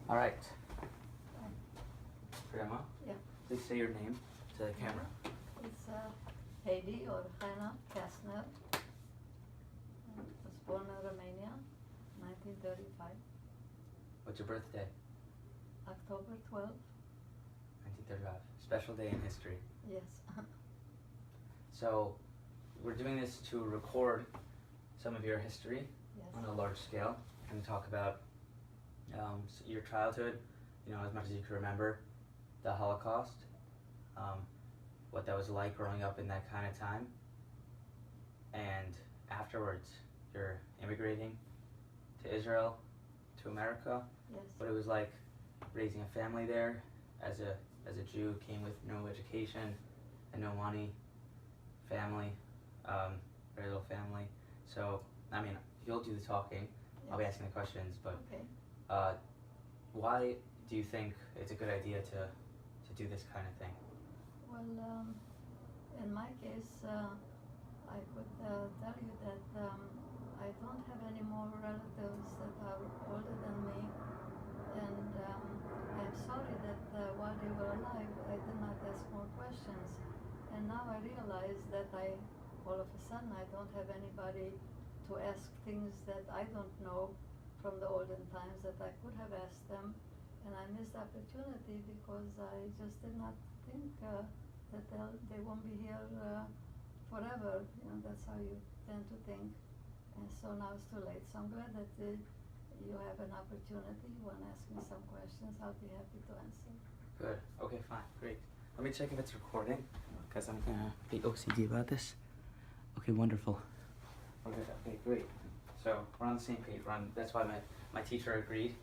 All right. Grandma, Yeah. please say your name to the camera. It's Hedy or Hedy Kastner. Was born in Romania, 1935, What's your birthday? October 12th. 1935. Special day in history. Yes. So, we're doing this to record some of your history Yes. on a large scale and talk about your childhood, as much as you can remember, the Holocaust, what that was like growing up in that kind of time, and afterwards, you're immigrating to Israel, to America, Yes. what it was like raising a family there as a Jew, came with no education and no money, family, very little family. So, you'll do the talking, I'll be Yes. asking the questions, but Okay. why do you think it's a good idea to do this kind of thing? Well, in my case, I could tell you that I don't have any more relatives that are older than me, and I'm sorry that while they were alive, I did not ask more questions. And now I realize that all of a sudden, I don't have anybody to ask things that I don't know from the olden times that I could have asked them. And I missed the opportunity because I just did not think that they won't be here forever. That's how you tend to think. And so now it's too late. So I'm glad that you have an opportunity. You want to ask me some questions, I'll be happy to answer. Good. Okay, fine. Great. Let me check if it's recording, because I'm going to be OCD about this. Okay, wonderful. Okay, great. So we're on the same page. That's why my teacher agreed.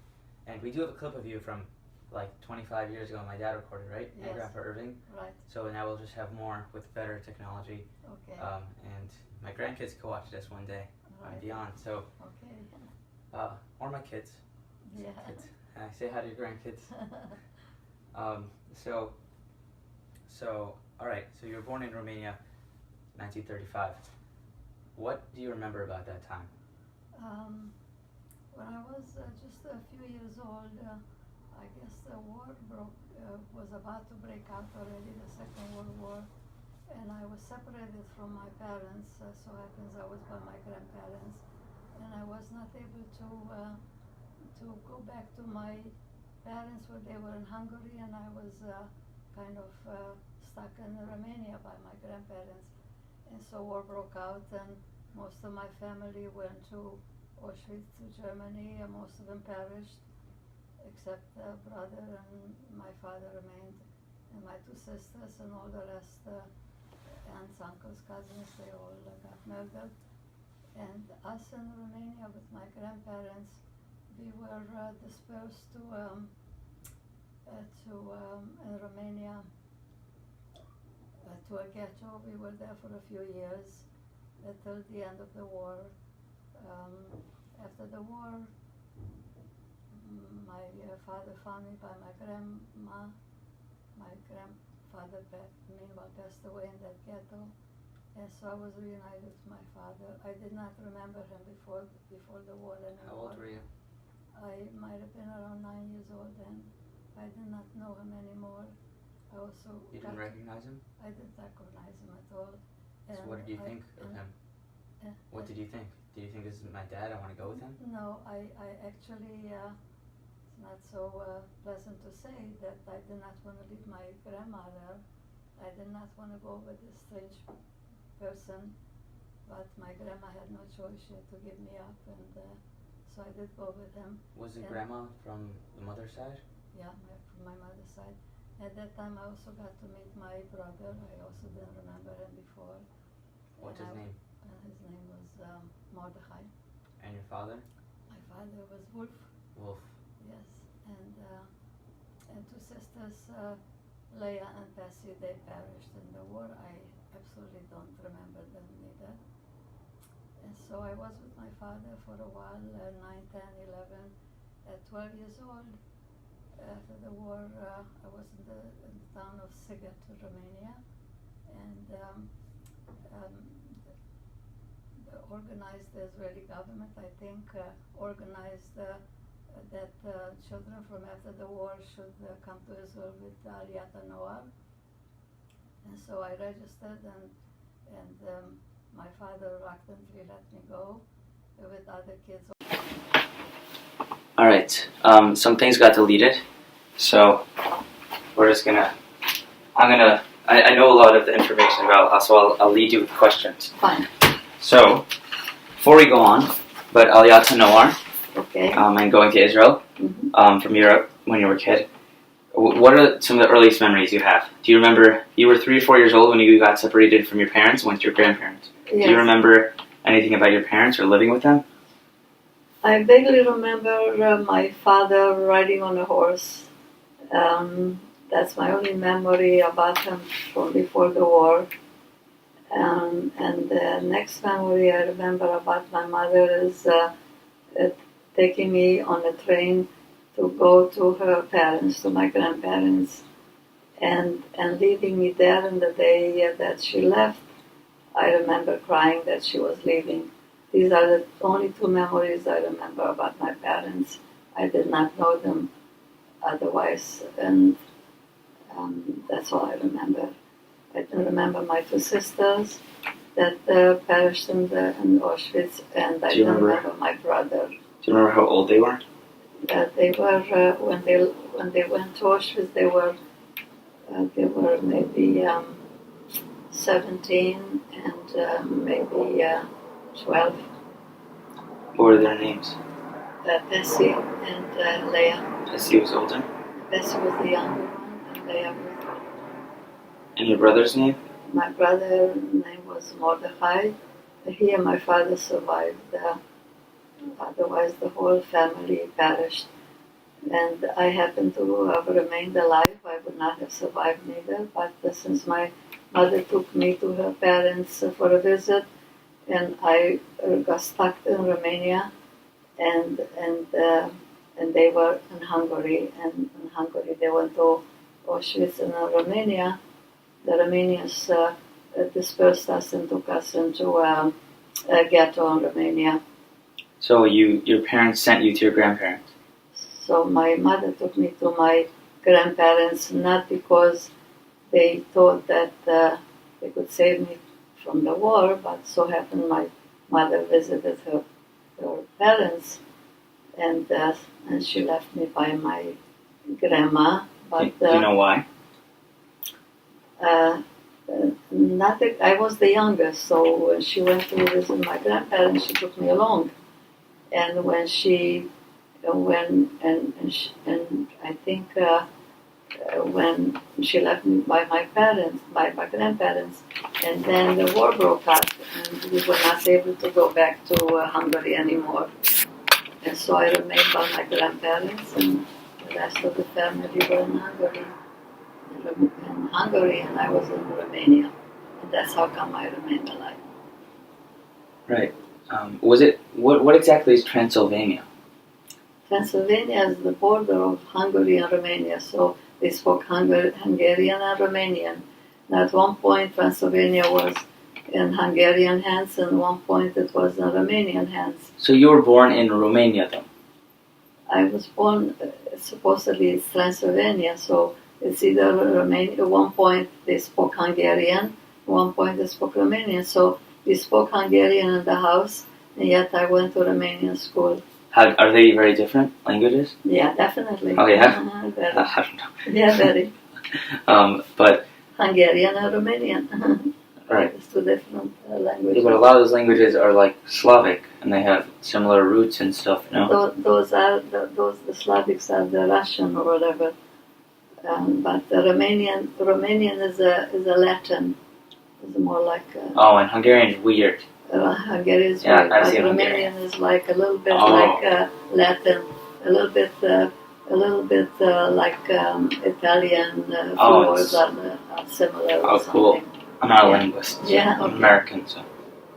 And we do have a clip of you from like 25 years ago my dad recorded, right? Yes. And Grandpa Irving. Right. So now we'll just have more with better technology. Okay. And my grandkids can watch this one day and beyond. So, Okay. or my kids. Yeah. Kids. Say hi to your grandkids. So, all right. So you were born in Romania, 1935. What do you remember about that time? When I was just a few years old, I guess the war was about to break out already, the Second World War, and I was separated from my parents. So happens I was by my grandparents, and I was not able to go back to my parents where they were in Hungary, and I was kind of stuck in Romania by my grandparents. And so war broke out, and most of my family went to Auschwitz, to Germany, and most of them perished, except brother and my father remained, and my two sisters, and all the rest, aunts, uncles, cousins, they all got murdered. And us in Romania with my grandparents, we were dispersed in Romania to a ghetto. We were there for a few years until the end of the war. After the war, my father found me by my grandma. My grandfather meanwhile passed away in that ghetto, and so I was reunited with my father. I did not remember him before the war anymore. How old were you? I might have been around 9 years old then. I did not know him anymore. You didn't recognize him? I didn't recognize him at all. So what did you think of him? What did you think? Did you think, this is my dad, I want to go with him? No, I actually, it's not so pleasant to say that I did not want to leave my grandmother. I did not want to go with this strange person, but my grandma had no choice. She had to give me up, and so I did go with him. Was the grandma from the mother's side? Yeah, from my mother's side. At that time, I also got to meet my brother. I also didn't remember him before. What's his name? His name was Mordechai. And your father? My father was Wolf. Wolf. Yes, and two sisters, Leah and Bessie, they perished in the war. I absolutely don't remember them neither. And so I was with my father for a while, 9, 10, 11. At 12 years old, after the war, I was in the town of Sighet, Romania, and the organized Israeli government, I think, organized that children from after the war should come to Israel with Aliyat Noar. And so I registered, and my father reluctantly let me go with other kids. All right. Some things got deleted, so we're just gonna. I know a lot of the information about, so I'll lead you with questions. Fine. So, before we go on, but Aliyat Noar, Okay. and going to Israel, from Europe when you were a kid. What are some of the earliest memories you have? Do you remember, you were 3 or 4 years old when you got separated from your parents and went to your grandparents? Yes. Do you remember anything about your parents or living with them? I vaguely remember my father riding on a horse. That's my only memory about him from before the war. And the next memory I remember about my mother is taking me on a train to go to her parents, to my grandparents, and leaving me there. And the day that she left, I remember crying that she was leaving. These are the only 2 memories I remember about my parents. I did not know them otherwise, and that's all I remember. I can remember my 2 sisters that perished in Auschwitz, and I don't remember my brother. Do you remember how old they were? They were when they went to Auschwitz. They were maybe 17 and maybe 12. What were their names? Bessie and Leah. Bessie was older. Bessie was the younger one, and Leah was the older. And your brother's name? My brother's name was Mordechai. He and my father survived. Otherwise, the whole family perished. And I happened to have remained alive. I would not have survived neither. But since my mother took me to her parents for a visit, and I got stuck in Romania, and they were in Hungary. And in Hungary, they went to Auschwitz. And in Romania, the Romanians dispersed us and took us into a ghetto in Romania. So your parents sent you to your grandparents? So my mother took me to my grandparents, not because they thought that they could save me from the war, but so happened my mother visited her parents, and she left me by my grandma. But do you know why? Nothing. I was the youngest, so when she went to visit my grandparents, she took me along. And when she I think when she left me by my grandparents, and then the war broke out, and we were not able to go back to Hungary anymore. And so I remained by my grandparents, and the rest of the family were in Hungary, and I was in Romania. And that's how come I remained alive. Right. What exactly is Transylvania? Transylvania is the border of Hungary and Romania, so they spoke Hungarian and Romanian. And at one point, Transylvania was in Hungarian hands, and at one point it was in Romanian hands. So you were born in Romania, though? I was born, supposedly it's Transylvania, so it's either Romania. At one point they spoke Hungarian, at one point they spoke Romanian. So we spoke Hungarian in the house, and yet I went to Romanian school. Are they very different languages? Yeah, definitely. Oh, yeah? Very. I don't know. Yeah, very. But Hungarian and Romanian. Right. It's 2 different languages. Yeah, but a lot of those languages are like Slavic, and they have similar roots and stuff, no? The Slavics are the Russian or whatever. But the Romanian is a Latin. It's more like. And Hungarian is weird. Hungarian is yeah, weird, I've but seen Romanian is like a little bit like Latin, a little bit like Italian. Words are similar. Oh, cool. I'm not a linguist. So Yeah, I'm okay. American, so.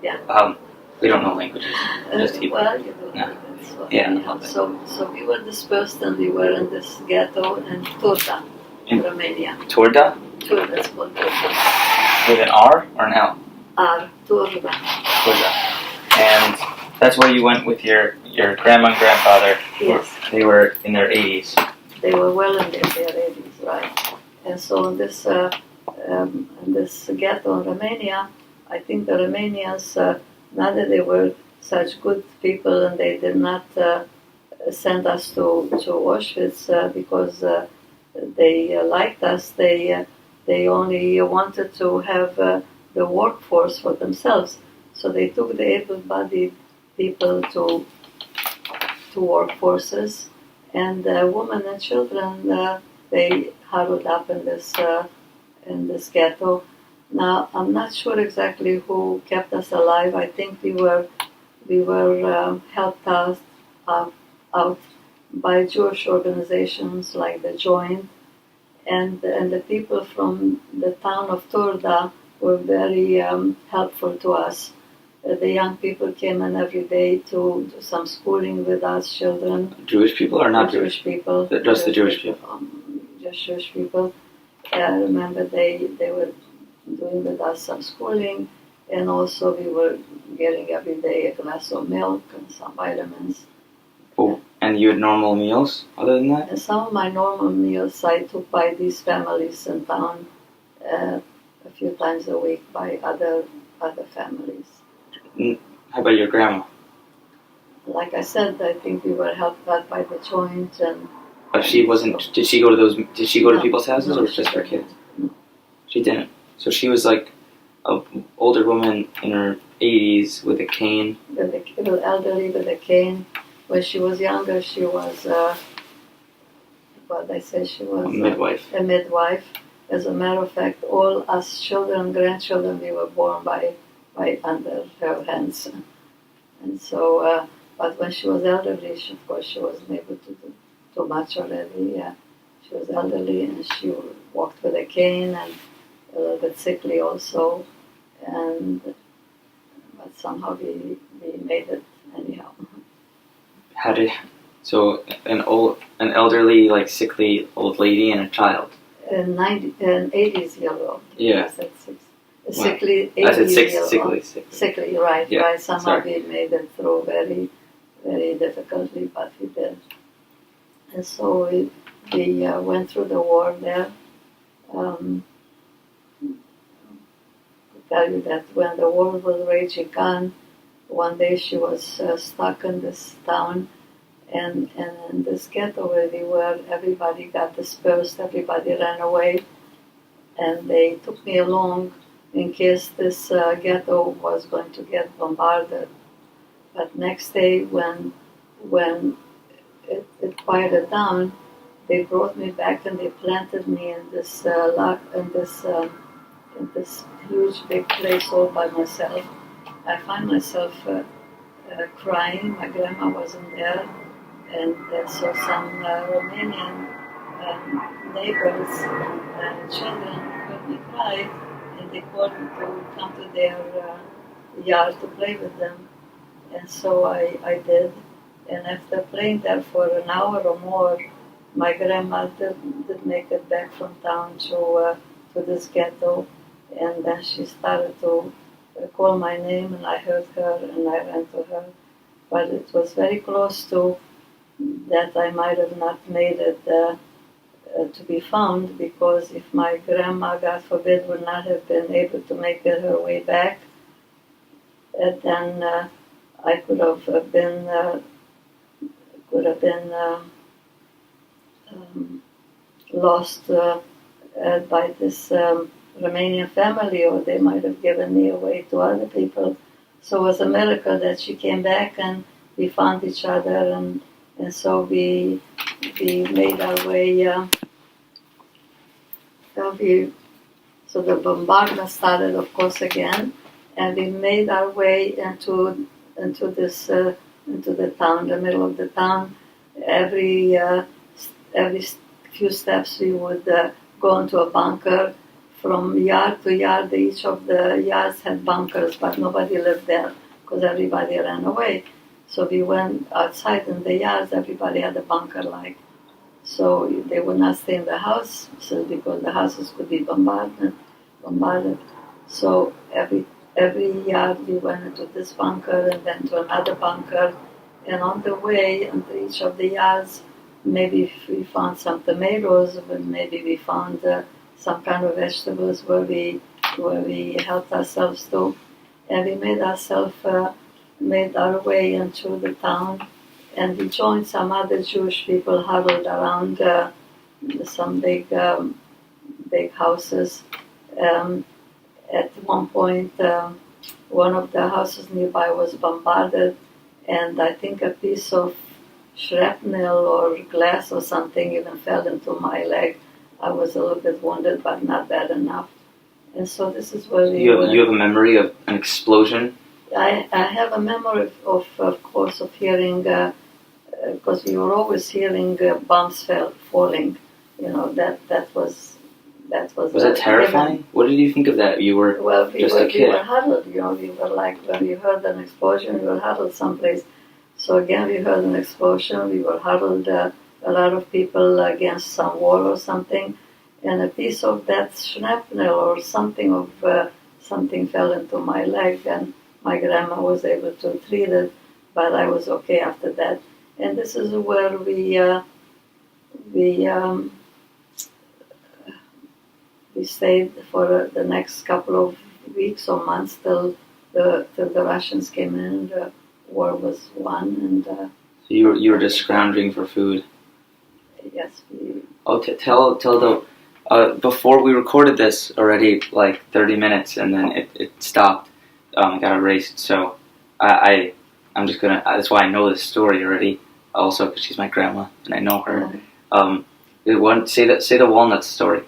Yeah. We don't know languages. Just Hebrew. Well, you know, so, Yeah. So we were dispersed, and we were in this ghetto in Turda, in Romania. Turda? Turda is called Turda. With an R or an L? Turda. Turda. And that's where you went with your grandma and grandfather. Yes. They were in their 80s. They were well in their 80s, right? And so in this ghetto in Romania, I think the Romanians, not that they were such good people and they did not send us to Auschwitz because they liked us. They only wanted to have the workforce for themselves. So they took the able-bodied people to workforces, and women and children they huddled up in this ghetto. Now I'm not sure exactly who kept us alive. I think we were helped out by Jewish organizations like the Joint, and the people from the town of Turda were very helpful to us. The young people came in every day to do some schooling with us, children. Jewish people or not Jewish people? Just the Jewish people. Just Jewish people. I remember they were doing with us some schooling, and also we were getting every day a glass of milk and some vitamins. Oh, and you had normal meals other than that? And some of my normal meals I took by these families in town a few times a week by other families. How about your grandma? Like I said, I think we were helped out by the Joint, and. But she wasn't. Did she go to those? Did she go to people's houses, no, or was just her kids? No. She didn't. So she was like an older woman in her 80s with a cane. Elderly with a cane. When she was younger, she was. What I say, she was A midwife. A midwife. As a matter of fact, all us children, grandchildren, we were born by under her hands, and so. But when she was elderly, of course, she wasn't able to do too much already. Yeah. She was elderly and she walked with a cane and a little bit sickly also, but somehow we made it anyhow. So an elderly, like sickly old lady and a child. An 80s-year-old. Yeah. Sickly 80-year-old. Sickly, right, yeah. right. Somehow we made it through very, very difficultly, but we did. And so we went through the war there. To tell you that when the war was raging on, one day she was stuck in this town, and in this ghetto where we were, everybody got dispersed, everybody ran away, and they took me along in case this ghetto was going to get bombarded. But next day, when it quieted down, they brought me back and they planted me in this huge big place all by myself. I find myself crying. My grandma wasn't there, and so some Romanian neighbors and children heard me cry, and they called me to come to their yard to play with them, and so I did. And after playing there for an hour or more, my grandma did make it back from town to this ghetto, and then she started to call my name, and I heard her, and I ran to her. But it was very close to that I might have not made it to be found, because if my grandma, God forbid, would not have been able to make it her way back, then I could have been lost by this Romanian family, or they might have given me away to other people. So it was a miracle that she came back and we found each other, and so we made our way. So the bombardment started, of course, again, and we made our way into the town, the middle of the town. Every few steps we would go into a bunker. From yard to yard, each of the yards had bunkers, but nobody lived there because everybody ran away. So we went outside in the yards, everybody had a bunker like. So they would not stay in the house because the houses could be bombarded. So every yard we went into this bunker and then to another bunker. And on the way into each of the yards, maybe we found some tomatoes, but maybe we found some kind of vegetables where we helped ourselves to, and we made our way into the town, and we joined some other Jewish people huddled around some big houses. At one point, one of the houses nearby was bombarded, and I think a piece of shrapnel or glass or something even fell into my leg. I was a little bit wounded, but not bad enough. And so this is where we you have a memory of an explosion? I have a memory of course, of hearing, because we were always hearing bombs falling. You know, that was. Was that terrifying? What did you think of that? You were just a kid. We were huddled, you know, we were like, when we heard an explosion, we were huddled someplace. So again, we heard an explosion, we were huddled, a lot of people against some wall or something, and a piece of that shrapnel or something fell into my leg, and my grandma was able to treat it, but I was okay after that. And this is where we stayed for the next couple of weeks or months till the Russians came in. The war was won, and so you were just scrounging for food. Yes. Tell the before we recorded this already like 30 minutes, and then it stopped. It got erased. So I'm just gonna. That's why I know this story already. Also, because she's my grandma and I know her. Say the walnut story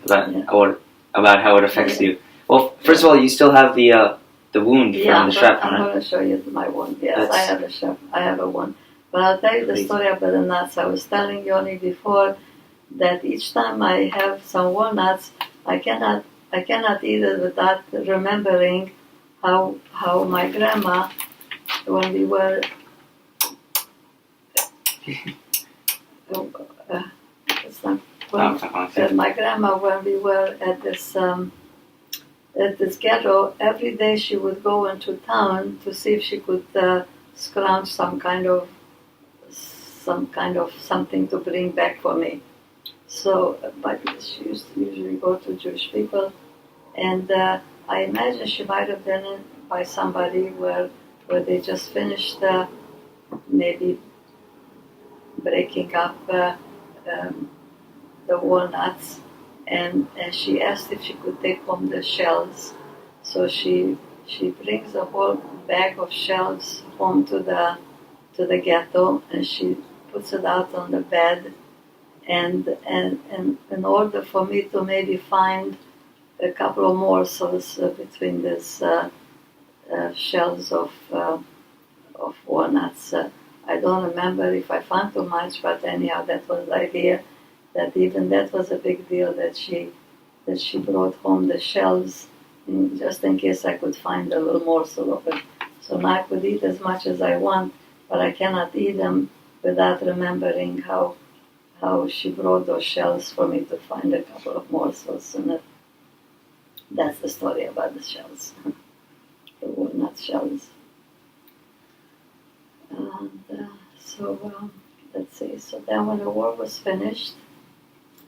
about how it affects you. Well, first of all, you still have the wound from the shrapnel. I'm going to show you my wound. Yes, I have a wound. But I'll tell you the story about the nuts. I was telling Yoni before that each time I have some walnuts, I cannot eat it without remembering how my grandma, when we were my grandma, when we were at this ghetto, every day she would go into town to see if she could scrounge some kind of something to bring back for me. So, but she used to usually go to Jewish people, and I imagine she might have been by somebody where they just finished maybe breaking up the walnuts, and she asked if she could take home the shells. So she brings a whole bag of shells home to the ghetto, and she puts it out on the bed, and in order for me to maybe find a couple of morsels between these shells of walnuts. I don't remember if I found too much, but anyhow, that was the idea. That even that was a big deal that she brought home the shells just in case I could find a little morsel of it. So now I could eat as much as I want, but I cannot eat them without remembering how she brought those shells for me to find a couple of morsels in it. That's the story about the shells, the walnut shells. And let's see. So then when the war was finished,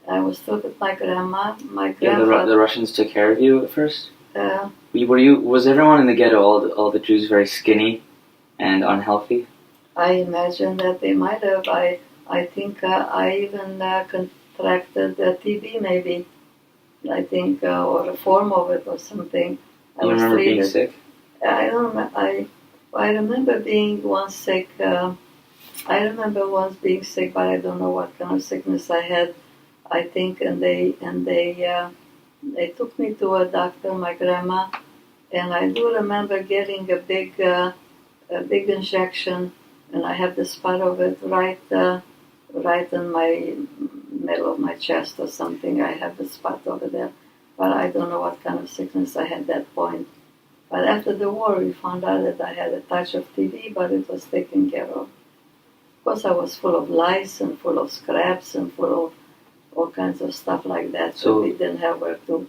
I was still with my grandma. My grandma. The Russians took care of you at first. Was everyone in the ghetto, all the Jews, very skinny and unhealthy? I imagine that they might have. I think I even contracted TB maybe. I think or a form of it or something. You remember being sick? I don't remember. I remember being once sick. I remember once being sick, but I don't know what kind of sickness I had. I think, and they took me to a doctor, my grandma, and I do remember getting a big injection, and I have the spot of it right in my middle of my chest or something. I have the spot over there, but I don't know what kind of sickness I had at that point. But after the war, we found out that I had a touch of TB, but it was taken care of. Of course, I was full of lice and full of scraps and full of all kinds of stuff like that. So we didn't have where to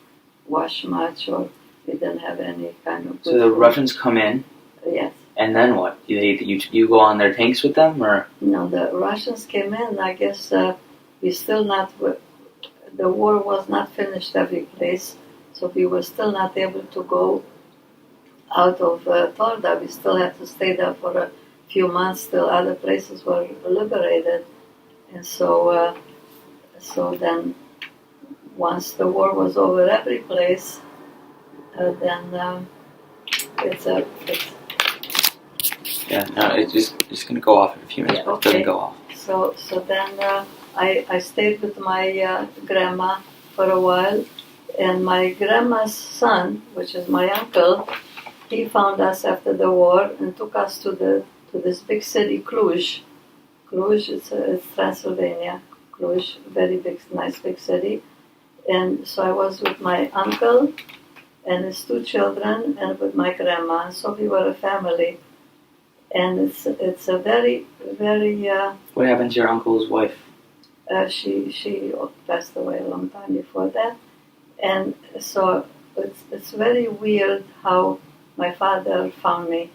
wash much, or We didn't have any kind of. So the Russians come in. Yes. And then what? You go on their tanks with them, or? No, the Russians came in. I guess we still not. The war was not finished every place, so we were still not able to go out of Torda. We still had to stay there for a few months till other places were liberated. And so then once the war was over every place, then it's Yeah, no, it's just gonna go off in a few minutes, but it doesn't go off. So then I stayed with my grandma for a while, and my grandma's son, which is my uncle, he found us after the war and took us to this big city, Cluj. Cluj, it's Transylvania. Cluj, very big, nice big city. And so I was with my uncle and his two children, and with my grandma. And so we were a family. And it's a very, very. What happened to your uncle's wife? She passed away a long time before that, and so it's very weird how my father found me.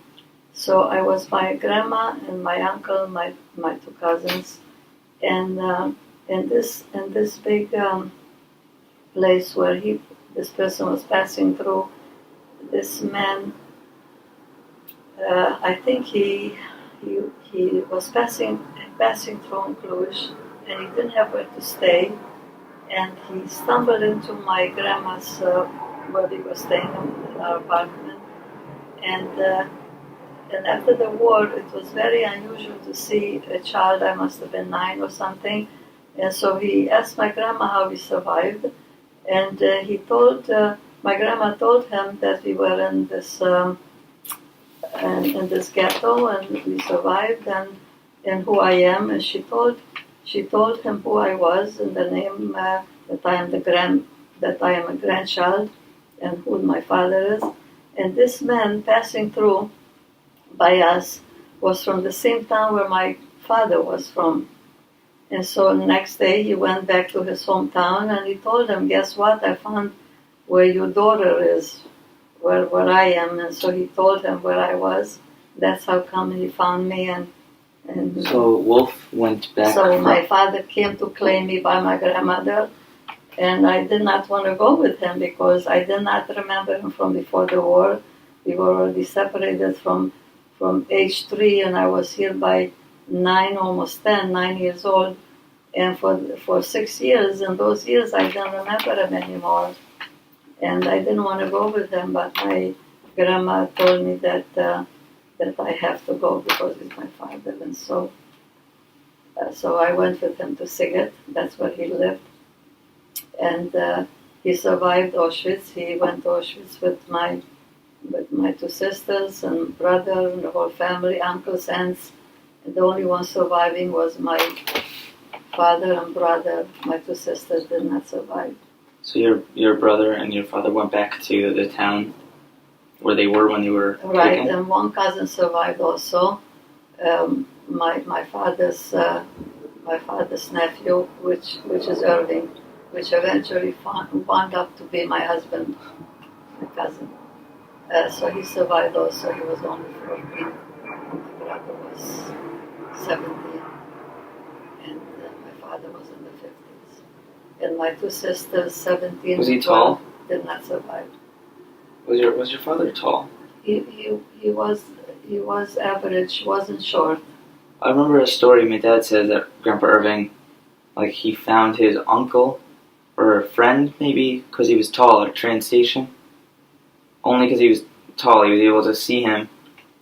So I was my grandma and my uncle, my two cousins, and in this big place where this person was passing through, this man. I think he was passing through in Cluj, and he didn't have where to stay, and he stumbled into my grandma's where we were staying in our apartment, and after the war, it was very unusual to see a child. I must have been 9 or something, and so he asked my grandma how we survived, and my grandma told him that we were in this. In this ghetto, and we survived, and who I am, and she told him who I was and the name that I am a grandchild, and who my father is. And this man passing through by us was from the same town where my father was from. And so the next day he went back to his hometown, and he told him, "Guess what? I found where your daughter is." Where I am, and so he told him where I was. That's how come he found me, and So Wolf went back. So my father came to claim me by my grandmother, and I did not want to go with him because I did not remember him from before the war. We were already separated from age 3, and I was here by 9, almost 10, 9 years old, and for 6 years. In those years, I didn't remember him anymore. And I didn't want to go with him, but my grandma told me that I have to go because he's my father, and so I went with him to Sighet. That's where he lived, and he survived Auschwitz. He went to Auschwitz with my 2 sisters and brother and the whole family, uncles, aunts. And the only one surviving was my father and brother. My 2 sisters did not survive. So your brother and your father went back to the town where they were when they were right, taken? And one cousin survived also. My father's nephew, which is Irving, which eventually wound up to be my husband, my cousin. So he survived also. He was only 14. My brother was 17, and my father was in the 50s. And my 2 sisters, 17 Was he and 12, tall? did not survive. Was your father tall? He was average, wasn't short. I remember a story my dad said that Grandpa Irving, like he found his uncle or a friend maybe because he was tall at a train station. Only because he was tall, he was able to see him,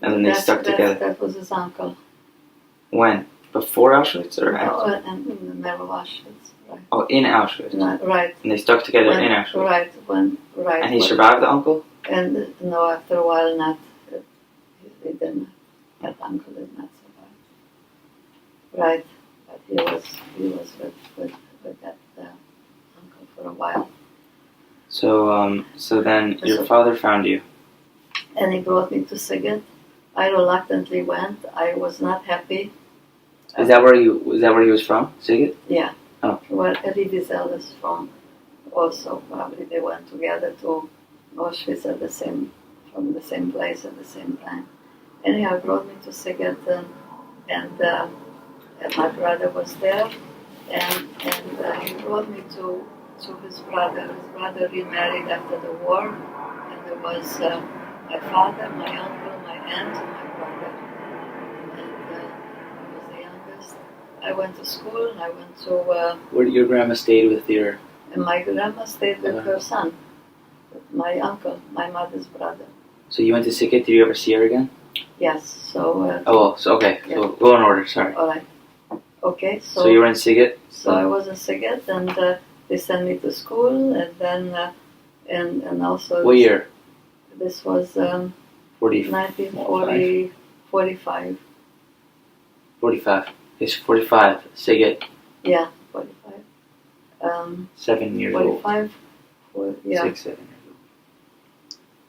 and then they stuck together. That was his uncle. When? Before Auschwitz or after? No, in the middle of Auschwitz. Right. Oh, in Auschwitz. Right. And they stuck together in Auschwitz. Right. And he survived the uncle? And no, after a while, not. He didn't. That uncle did not survive. Right. But he was with that uncle for a while. So then your father found you. And he brought me to Sighet. I reluctantly went. I was not happy. Is that where he was from? Sighet? Yeah. Oh. Where Eddie Wiesel is from. Also, probably they went together to Auschwitz from the same place at the same time. Anyhow, brought me to Sighet, and my brother was there, and he brought me to his brother. His brother remarried after the war, and there was my father, my uncle, my aunt, and my brother. And I was the youngest. I went to school, and I went to... Where did your grandma stayed with your... And my grandma stayed with her son, with my uncle, my mother's brother. So you went to Sighet. Did you ever see her again? Yes, so... okay. Yeah. So go in order, sorry. All right. Okay, So you were in Sighet? So I was in Sighet, and they sent me to school, and then... and also... What year? This was 1940, 45. 45. It's 45. Sighet. Yeah, 45. 7 years 45. Yeah. 6, 7 years old.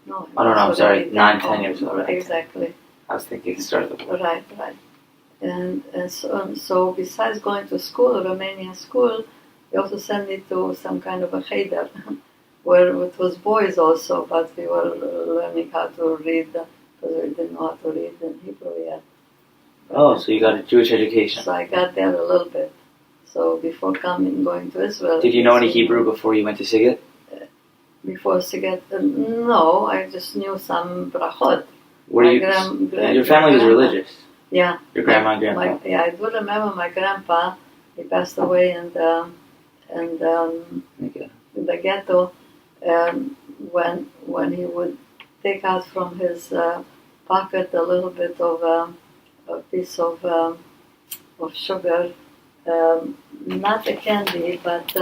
No, Oh, no, I'm sorry. 9, 10 old. years old. Exactly. I was thinking the start of the war. Right. And so besides going to school, Romanian school, they also sent me to some kind of a cheder, where it was boys also, but we were learning how to read, because we didn't know how to read in Hebrew yet. So you got a Jewish education. So I got there a little bit. So before going to Israel... Did you know any Hebrew before you went to Sighet? Before Sighet, no, I just knew some brachot. Your family was religious? Yeah. Your grandma and grandpa? I do remember my grandpa. He passed away in the ghetto, when he would take out from his pocket a little bit of a piece of sugar, not a candy, but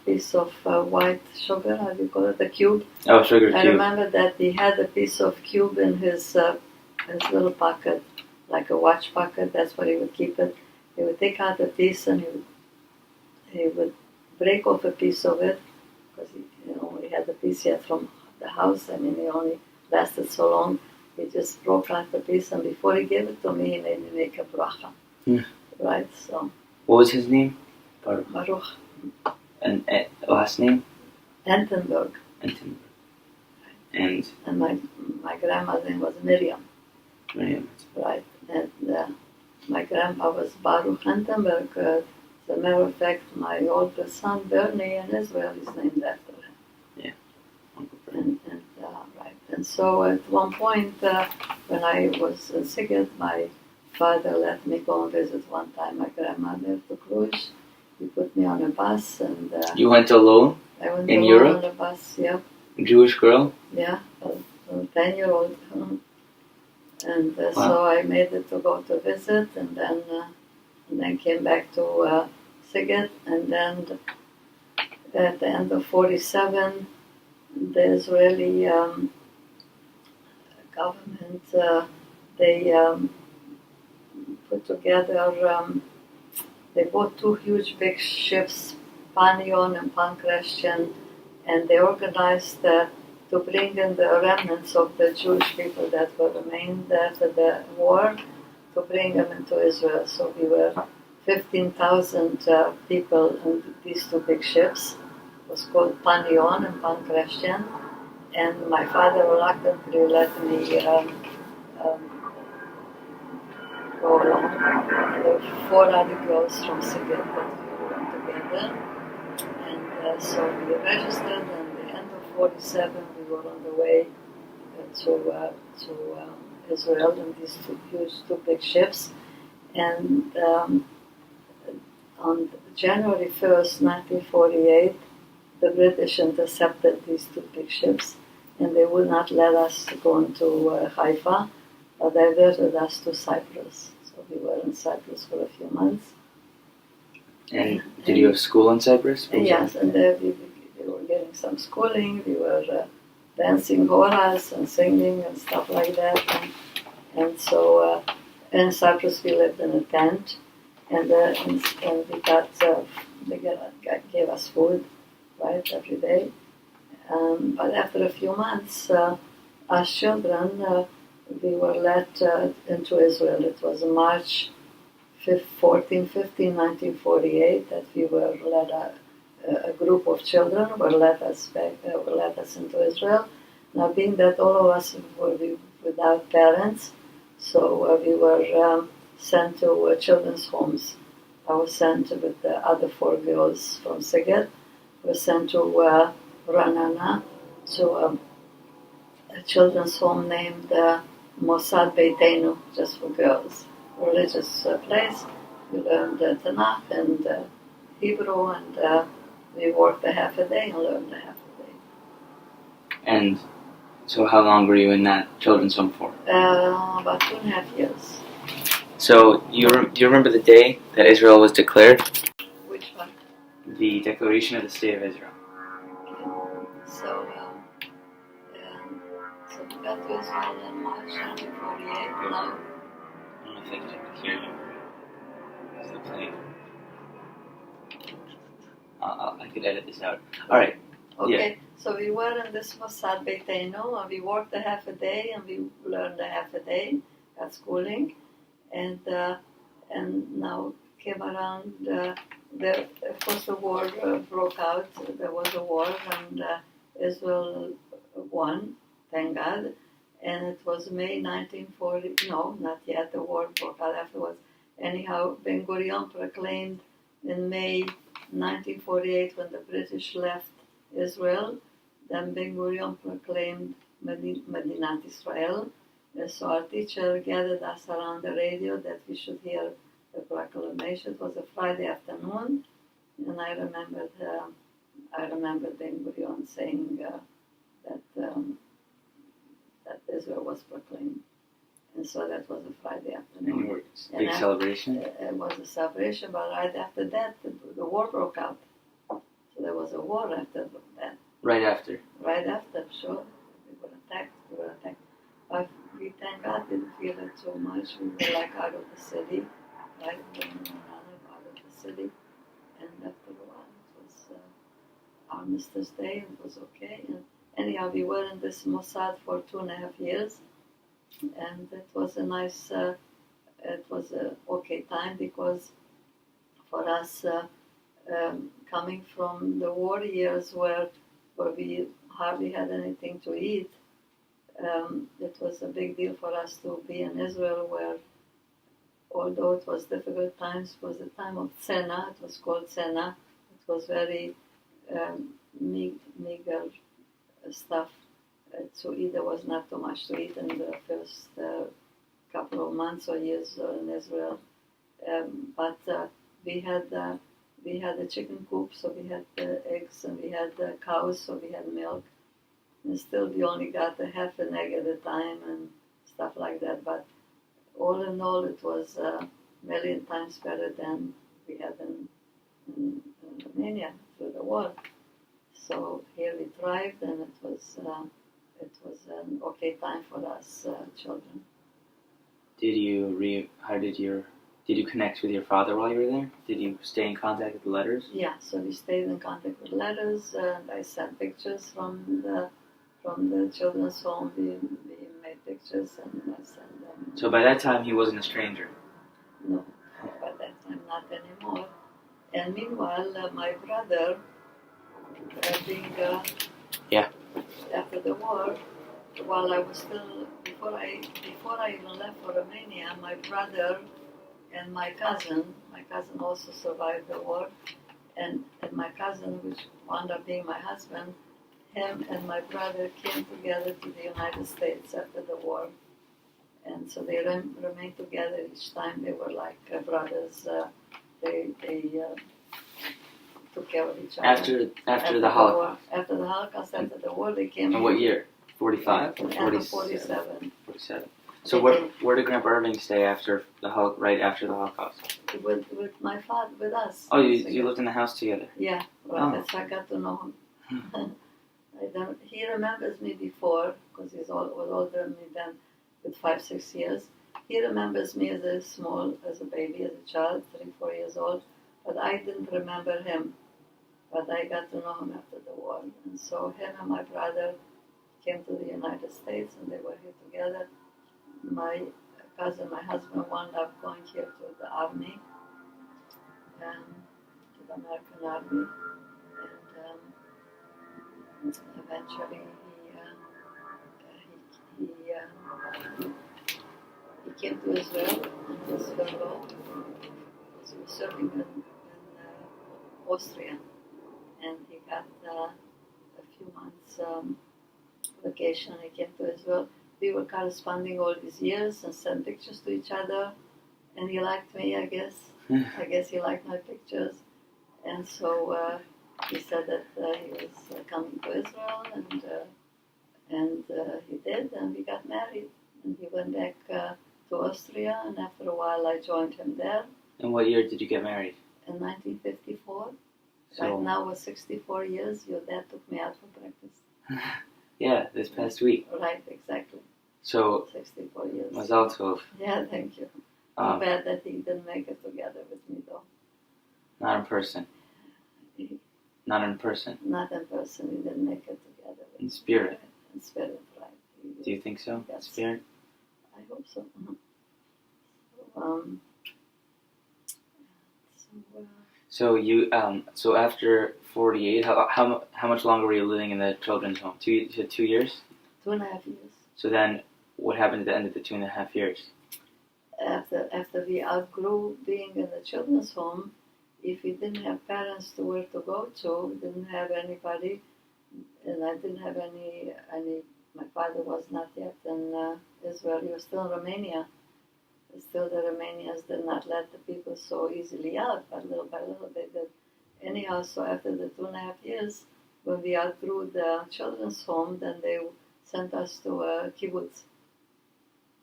piece of white sugar. How do you call it? A cube. Oh, sugar I cube. remember that he had a piece of cube in his little pocket, like a watch pocket. That's where he would keep it. He would take out a piece, and he would break off a piece of it, because he had the piece yet from the house. I mean, he only lasted so long. He just broke out the piece, and before he gave it to me, he made me make a bracha. Yeah. Right. So. What was his name? Baruch. And last name? Entenberg. And my grandma's name was Miriam. Miriam. Right. And my grandpa was Baruch Entenberg. As a matter of fact, my older son Bernie in Israel is named after him. Yeah. Right. And so at one point, when I was in Sighet, my father let me go and visit one time my grandmother to Cluj. He put me on a bus, and you went alone? I went in alone Europe? on a bus. Yeah. Jewish girl? Yeah, a 10-year-old. And Wow. so I made it to go to visit, and then came back to Sighet, and then at the end of 47, the Israeli government, they put together, they bought 2 huge big ships, Panion and Pancration, and they organized to bring in the remnants of the Jewish people that were remained after the war, to bring them into Israel. So we were 15,000 people in these 2 big ships. It was called Panion and Pancration, and my father reluctantly let me go along. There were 4 other girls from Sighet that we went together, and so we registered, and at the end of 47 we were on the way to Israel in these 2 big ships, and on January 1st, 1948, the British intercepted these 2 big ships, and they would not let us go into Haifa, but diverted us to Cyprus. So we were in Cyprus for a few months. And did you have school in Cyprus? Yes, and we were getting some schooling. We were dancing horas and singing and stuff like that. And so in Cyprus we lived in a tent, and we got they gave us food, right, every day. But after a few months, as children, we were led into Israel. It was March 1948, that we were led a group of children were let us into Israel. Now, being that all of us were without parents, so we were sent to children's homes. I was sent with the other 4 girls from Szeged. We were sent to Ranana, to a children's home named Mossad Beitenu, just for girls. A religious place. We learned Tanakh and Hebrew, and we worked a half a day and learned a half a day. And so how long were you in that children's home for? About 2.5 years. So do you remember the day that Israel was declared? Which one? The Declaration of the State of Israel. So we got to Israel in March 1948. Now, I don't know if they can hear you. It's the plane. I could edit this out. All right. okay, Yeah. so we were in this Mossad Beitenu, and we worked a half a day, and we learned a half a day, got schooling, and now came around. Of course, the war broke out. There was a war, and Israel won, thank God. And it was May 1940. No, not yet. The war broke out afterwards. Anyhow, Ben Gurion proclaimed in May 1948, when the British left Israel, then Ben Gurion proclaimed Medinat Israel. So our teacher gathered us around the radio that we should hear the proclamation. It was a Friday afternoon, and I remember Ben Gurion saying that Israel was proclaimed. And so that was a Friday afternoon. Big celebration? It was a celebration, but right after that, the war broke out. So there was a war after that. Right after? Right after, sure. We were attacked. But we, thank God, didn't feel it so much. We were like out of the city, right? Out of the city. And after a while, it was Armistice Day. It was okay. And anyhow, we were in this Mossad for 2.5 years. And it was a nice, it was a okay time, because for us, coming from the war years where we hardly had anything to eat, it was a big deal for us to be in Israel, where, although it was difficult times, it was the time of Tzena. It was called Tzena. It was very meager stuff to eat. There was not too much to eat in the first couple of months or years in Israel. But we had the chicken coop, so we had eggs, and we had cows, so we had milk. And still, we only got a half an egg at a time and stuff like that. But all in all, it was a million times better than we had in Romania through the war. So here we thrived, and it was an okay time for us children. Did you connect with your father while you were there? Did you stay in contact with letters? Yeah, so we stayed in contact with letters, and I sent pictures from the children's home. We made pictures, and I sent them. So by that time, he wasn't a stranger? No, by that time, not anymore. And meanwhile, my brother, after the war, while I was still, before I even left for Romania, my brother and my cousin also survived the war, and my cousin, which wound up being my husband, him and my brother came together to the United States after the war, and so they remained together each time. They were like brothers. They took care of each other. After the Holocaust. After the Holocaust, after the war, they came. And what year? 45? 47. 47. So where did Grandpa Irving stay right after the Holocaust? With my father, with us. Oh, you lived in the house together? Yeah, well, that's how I got to know him. He remembers me before, because he was older than me then with 5-6 years. He remembers me as a baby, as a child, 3-4 years old, but I didn't remember him. But I got to know him after the war. And so him and my brother came to the United States, and they were here together. My cousin, my husband, wound up going here to the army, to the American army. eventually he came to Israel and his fellow was serving in Austria, and he got a few months vacation. He came to Israel. We were corresponding all these years and sent pictures to each other, and he liked me, I guess. I guess he liked my pictures, and so he said that he was coming to Israel, and he did, and we got married. And he went back to Austria, and after a while I joined him there. And what year did you get married? In 1954. So, right now was 64 years. Your dad took me out for breakfast. yeah, this past week. Right, exactly. So 64 years. Mazal Tov. Yeah, thank you. Too bad that he didn't make it together with me, though. Not in person. Not in person. Not in person. He didn't make it together. In spirit. In spirit, right. Do you think so? Yes. Spirit? I hope so. So you so after 48, how much longer were you living in the children's home? You said 2 years? 2.5 years. So then, what happened at the end of the 2.5 years? After we outgrew being in the children's home, if we didn't have parents to where to go to, we didn't have anybody, and I didn't have any. My father was not yet in Israel; he was still in Romania. Still, the Romanians did not let the people so easily out, but little by little they did. Anyhow, so after the 2.5 years, when we outgrew the children's home, then they sent us to a kibbutz.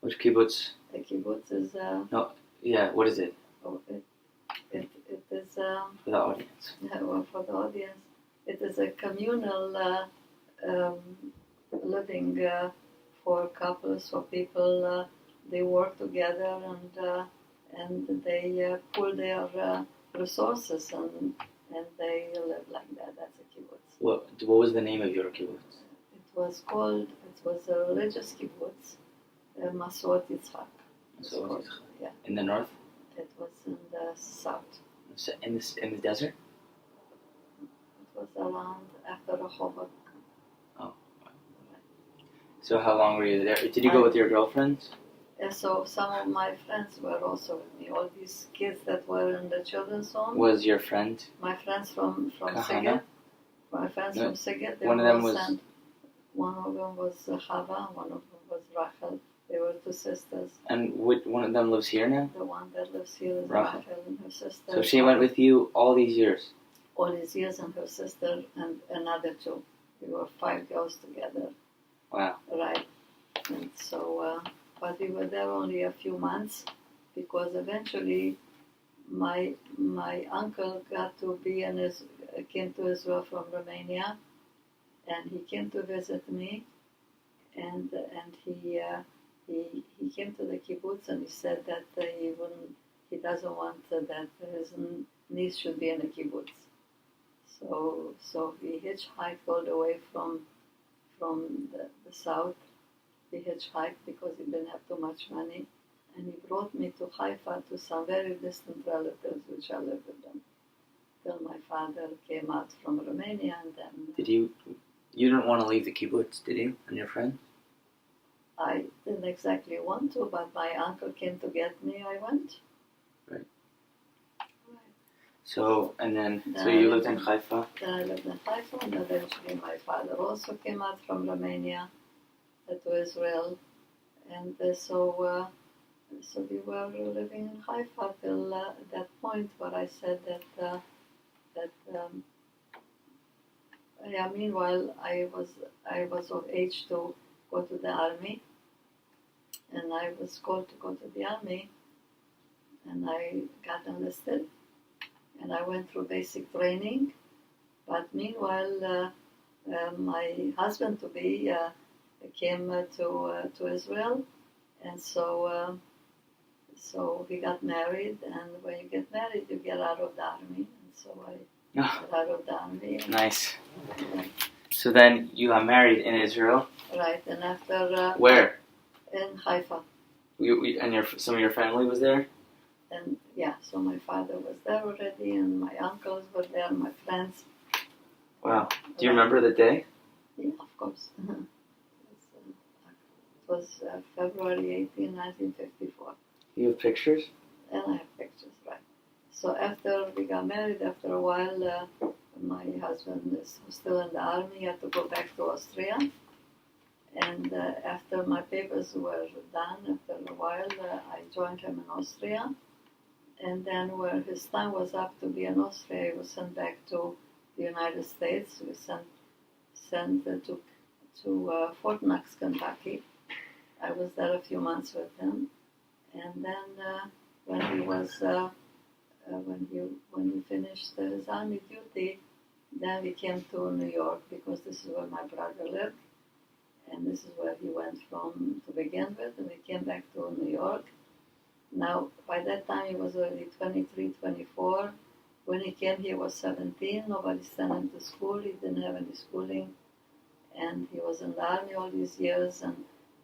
Which kibbutz? A kibbutz is Yeah, what is it? It is For the audience. well, for the audience. It is a communal living for couples, for people. They work together and they pool their resources and they live like that. That's a kibbutz. What was the name of your kibbutz? It was a religious kibbutz, Masot Yitzchak. So, yeah. In the north? It was in the south. In the desert? It was around after Rehovot. Oh. So how long were you there? Did you go with your girlfriends? And so some of my friends were also with me. All these kids that were in the children's home. Was your friend? My friends from Sighet. My friends from Sighet. One of them was. Sent. One of them was Chava. One of them was Rachel. They were two sisters. And one of them lives here now? The one that lives here is Rachel and her sister. So she went with you all these years? All these years, and her sister and another two. We were 5 girls together. Wow. Right. And so, but we were there only a few months because eventually my uncle got to be came to Israel from Romania, and he came to visit me, and he came to the kibbutz and he said that he doesn't want that his niece should be in a kibbutz. So we hitchhiked all the way from the south. We hitchhiked because he didn't have too much money, and he brought me to Haifa to some very distant relatives which I lived with them till my father came out from Romania, and then you didn't want to leave the kibbutz, did you, and your friends? I didn't exactly want to, but my uncle came to get me. I went. Right. So you lived in Haifa? Then I lived in Haifa, and eventually my father also came out from Romania to Israel, and so we were living in Haifa till that point where I said that meanwhile I was of age to go to the army, and I was called to go to the army, and I got enlisted, and I went through basic training, but meanwhile my husband to be came to Israel, and so we got married, and when you get married you get out of the army, and so I got out of the army. Nice. So then you got married in Israel? Right, and after... Where? In Haifa. And some of your family was there? And yeah, so my father was there already, and my uncles were there, my friends. Wow. Do you remember the day? Yeah, of course. It was February 18, 1954. You have pictures? And I have pictures, right. So after we got married, after a while, my husband was still in the army. He had to go back to Austria. And after my papers were done, after a while, I joined him in Austria. And then when his time was up to be in Austria, he was sent back to the United States. We sent to Fort Knox, Kentucky. I was there a few months with him. And then when he was when he finished his army duty, then we came to New York because this is where my brother lived, and this is where he went from to begin with, and we came back to New York. Now, by that time, he was already 23, 24. When he came, he was 17. Nobody sent him to school. He didn't have any schooling, and he was in the army all these years, and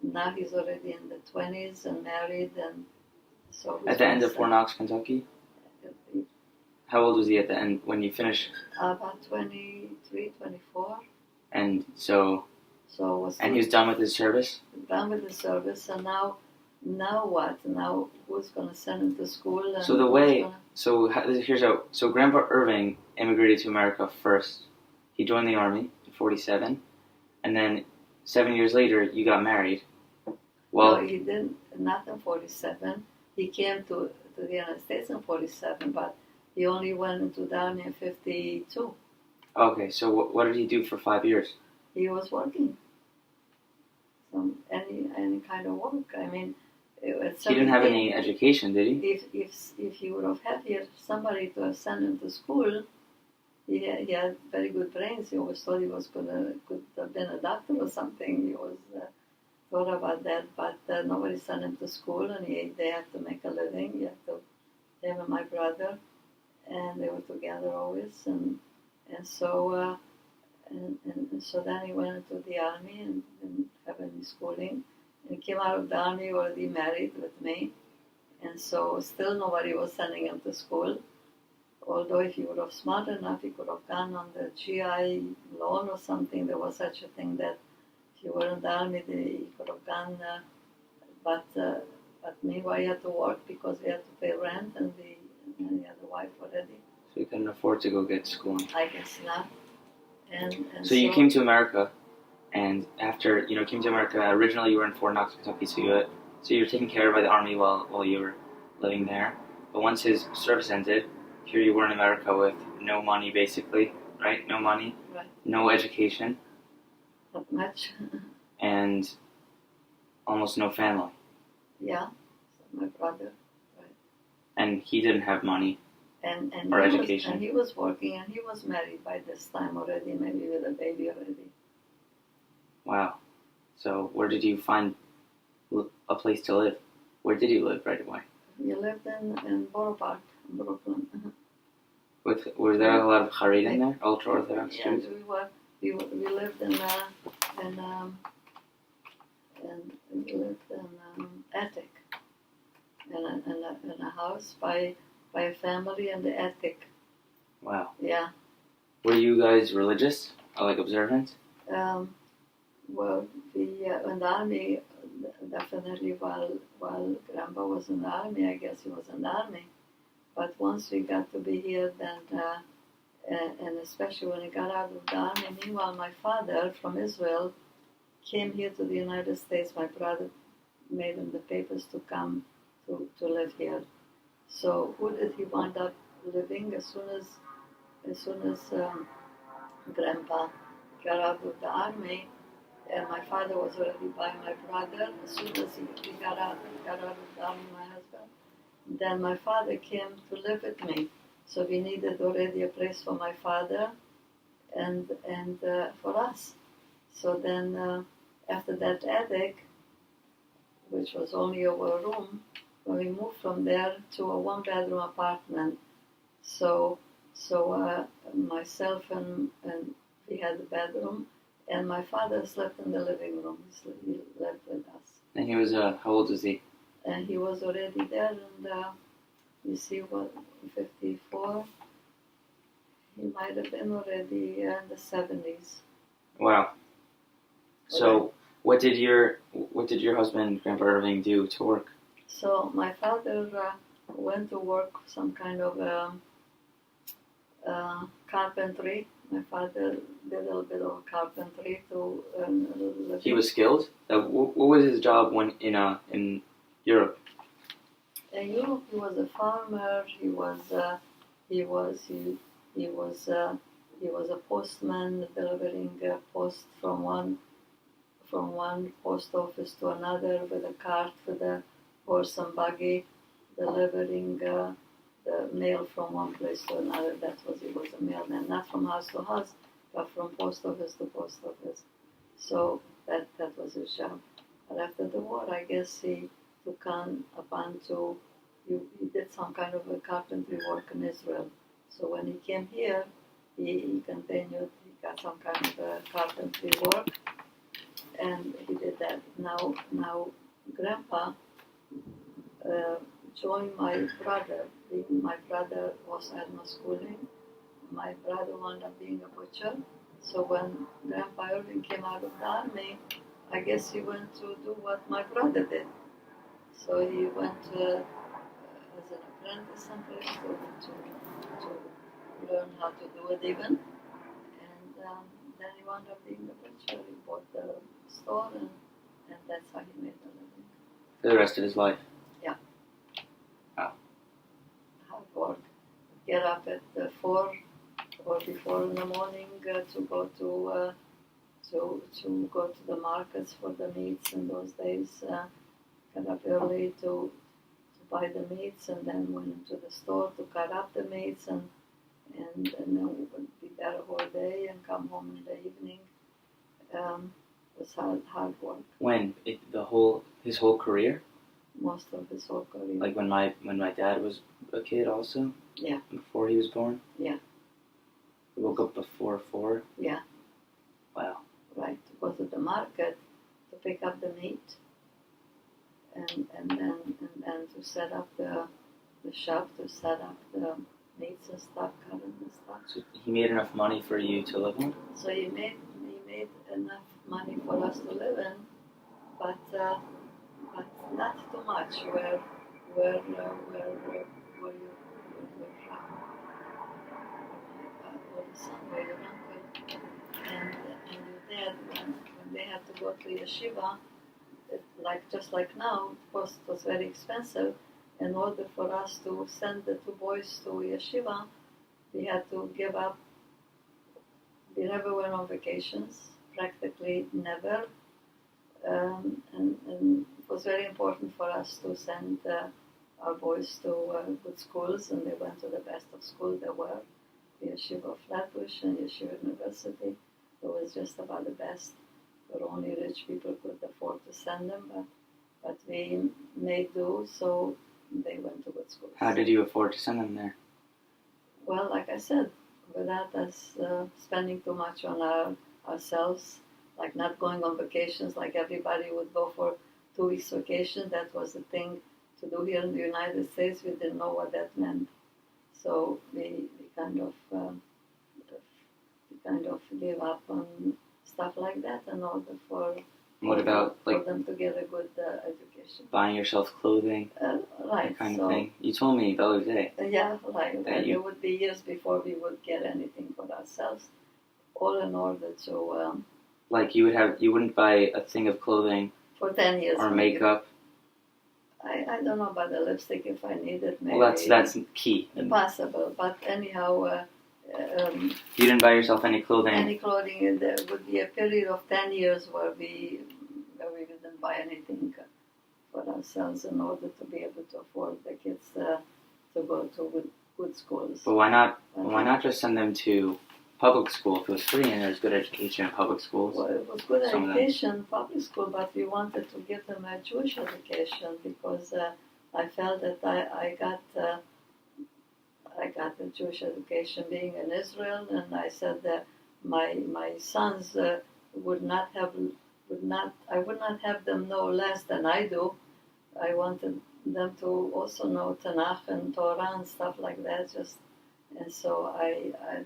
now he's already in the 20s and married, and so. At the end of Fort Knox, Kentucky? How old was he at the end when you finished? About 23, 24. And so. And he was done with his service? Done with his service, and now what? Now who's going to send him to school? And so the way, here's how. So Grandpa Irving immigrated to America first. He joined the army in 47, and then 7 years later, you got married. Well, no, he didn't. Not in 47. He came to the United States in 47, but he only went into the army in 52. Okay, so what did he do for 5 years? He was working. Any kind of work. I mean, he didn't have any education, did he? If he would have had here somebody to have sent him to school, he had very good brains. He always thought he could have been a doctor or something. He was thought about that, but nobody sent him to school, and they had to make a living. Him and my brother, and they were together always, and so. And so then he went into the army and didn't have any schooling. And he came out of the army already married with me. And so still nobody was sending him to school. Although if he would have smart enough, he could have gone on the GI loan or something. There was such a thing that if you were in the army, he could have gone. But meanwhile, he had to work because he had to pay rent, and he had a wife already. So he couldn't afford to go get schooling. I guess not. And so you came to America, and after came to America, originally you were in Fort Knox, Kentucky, so you were taken care of by the army while you were living there. But once his service ended, here you were in America with no money, basically, right? No money, right. No education, not much, and almost no family. Yeah, so my brother, right. And he didn't have money. And or education. And he was working, and he was married by this time already, maybe with a baby already. Wow. So where did you find a place to live? Where did you live right away? We lived in Borough Park, in Brooklyn. Was there a lot of Haredim there, ultra Orthodox Yeah, Jews? we lived in attic, in a house by a family in the attic. Wow. Yeah. Were you guys religious or observant? Well, in the army, definitely while Grandpa was in the army, I guess he was in the army. But once we got to be here, then, and especially when he got out of the army, meanwhile, my father from Israel came here to the United States. My brother made him the papers to come to live here. So who did he wind up living as soon as Grandpa got out of the army? And my father was already by my brother. As soon as he got out of the army, my husband, then my father came to live with me. So we needed already a place for my father and for us. So then after that attic, which was over a room, when we moved from there to a one-bedroom apartment. So myself and we had the bedroom, and my father slept in the living room. He lived with us. And he was how old was he? And he was already there, and you see what, 54. He might have been already in the 70s. Wow. So, what did your husband, Grandpa Irving, do to work? So my father went to work some kind of carpentry. My father did a little bit of carpentry to earn a little living. He was skilled. What was his job when in Europe? In Europe, he was a farmer. He was a postman, delivering post from one post office to another with a cart with a horse and buggy, delivering the mail from one place to another. He was a mailman, not from house to house, but from post office to post office. So that was his job. But after the war, I guess he took upon to he did some kind of a carpentry work in Israel. So when he came here, he continued. He got some kind of a carpentry work, and he did that. Now, Grandpa joined my brother. My brother also had no schooling. My brother wound up being a butcher. So when Grandpa Irving came out of the army, I guess he went to do what my brother did. So he went as an apprentice someplace to learn how to do it even. And then he wound up being a butcher. He bought the store, and that's how he made a living. For the rest of his life? Yeah. Wow. Hard work. Get up at 4 or before in the morning to go to the markets for the meats in those days. Get up early to buy the meats, and then went into the store to cut up the meats, and then we would be there a whole day and come home in the evening. It was hard work. When his whole career? Most of his whole career. Like when my dad was a kid, also. Yeah. Before he was born. Yeah. He woke up before 4. Yeah. Wow. Right, to go to the market to pick up the meat, and then to set up the shop, to set up the meats and stuff, cutting and stuff. So he made enough money for you to live on? So he made enough money for us to live in, but not too much. Where you were from? Oldest son, where your uncle and your dad, when they had to go to yeshiva, just like now, it was very expensive. In order for us to send the 2 boys to yeshiva, we had to give up. We never went on vacations, practically never. And it was very important for us to send our boys to good schools, and they went to the best of schools there were. The Yeshiva of Flatbush and Yeshiva University. It was just about the best, but only rich people could afford to send them, but we made do, so they went to good schools. How did you afford to send them there? Well, like I said, without us spending too much on ourselves, like not going on vacations like everybody would go for 2 weeks vacation. That was the thing to do here in the United States. We didn't know what that meant. So we kind of gave up on stuff like that in order for them to get a good education. Buying yourself clothing? Right. That kind of thing. You told me the other day. Yeah, right. It would be years before we would get anything for ourselves, all in order to... like you wouldn't buy a thing of clothing for 10 years. Or makeup? I don't know about the lipstick if I need it. Maybe. Well, that's key. Possible, but anyhow... you didn't buy yourself any clothing? Any clothing. There would be a period of 10 years where we didn't buy anything for ourselves in order to be able to afford the kids to go to good schools. But why not just send them to public school if it was free and there's good education in public schools? Well, it was good education, public school, but we wanted to give them a Jewish education because I felt that I got the Jewish education being in Israel, and I said that my sons I would not have them know less than I do. I wanted them to also know Tanakh and Torah and stuff like that. And so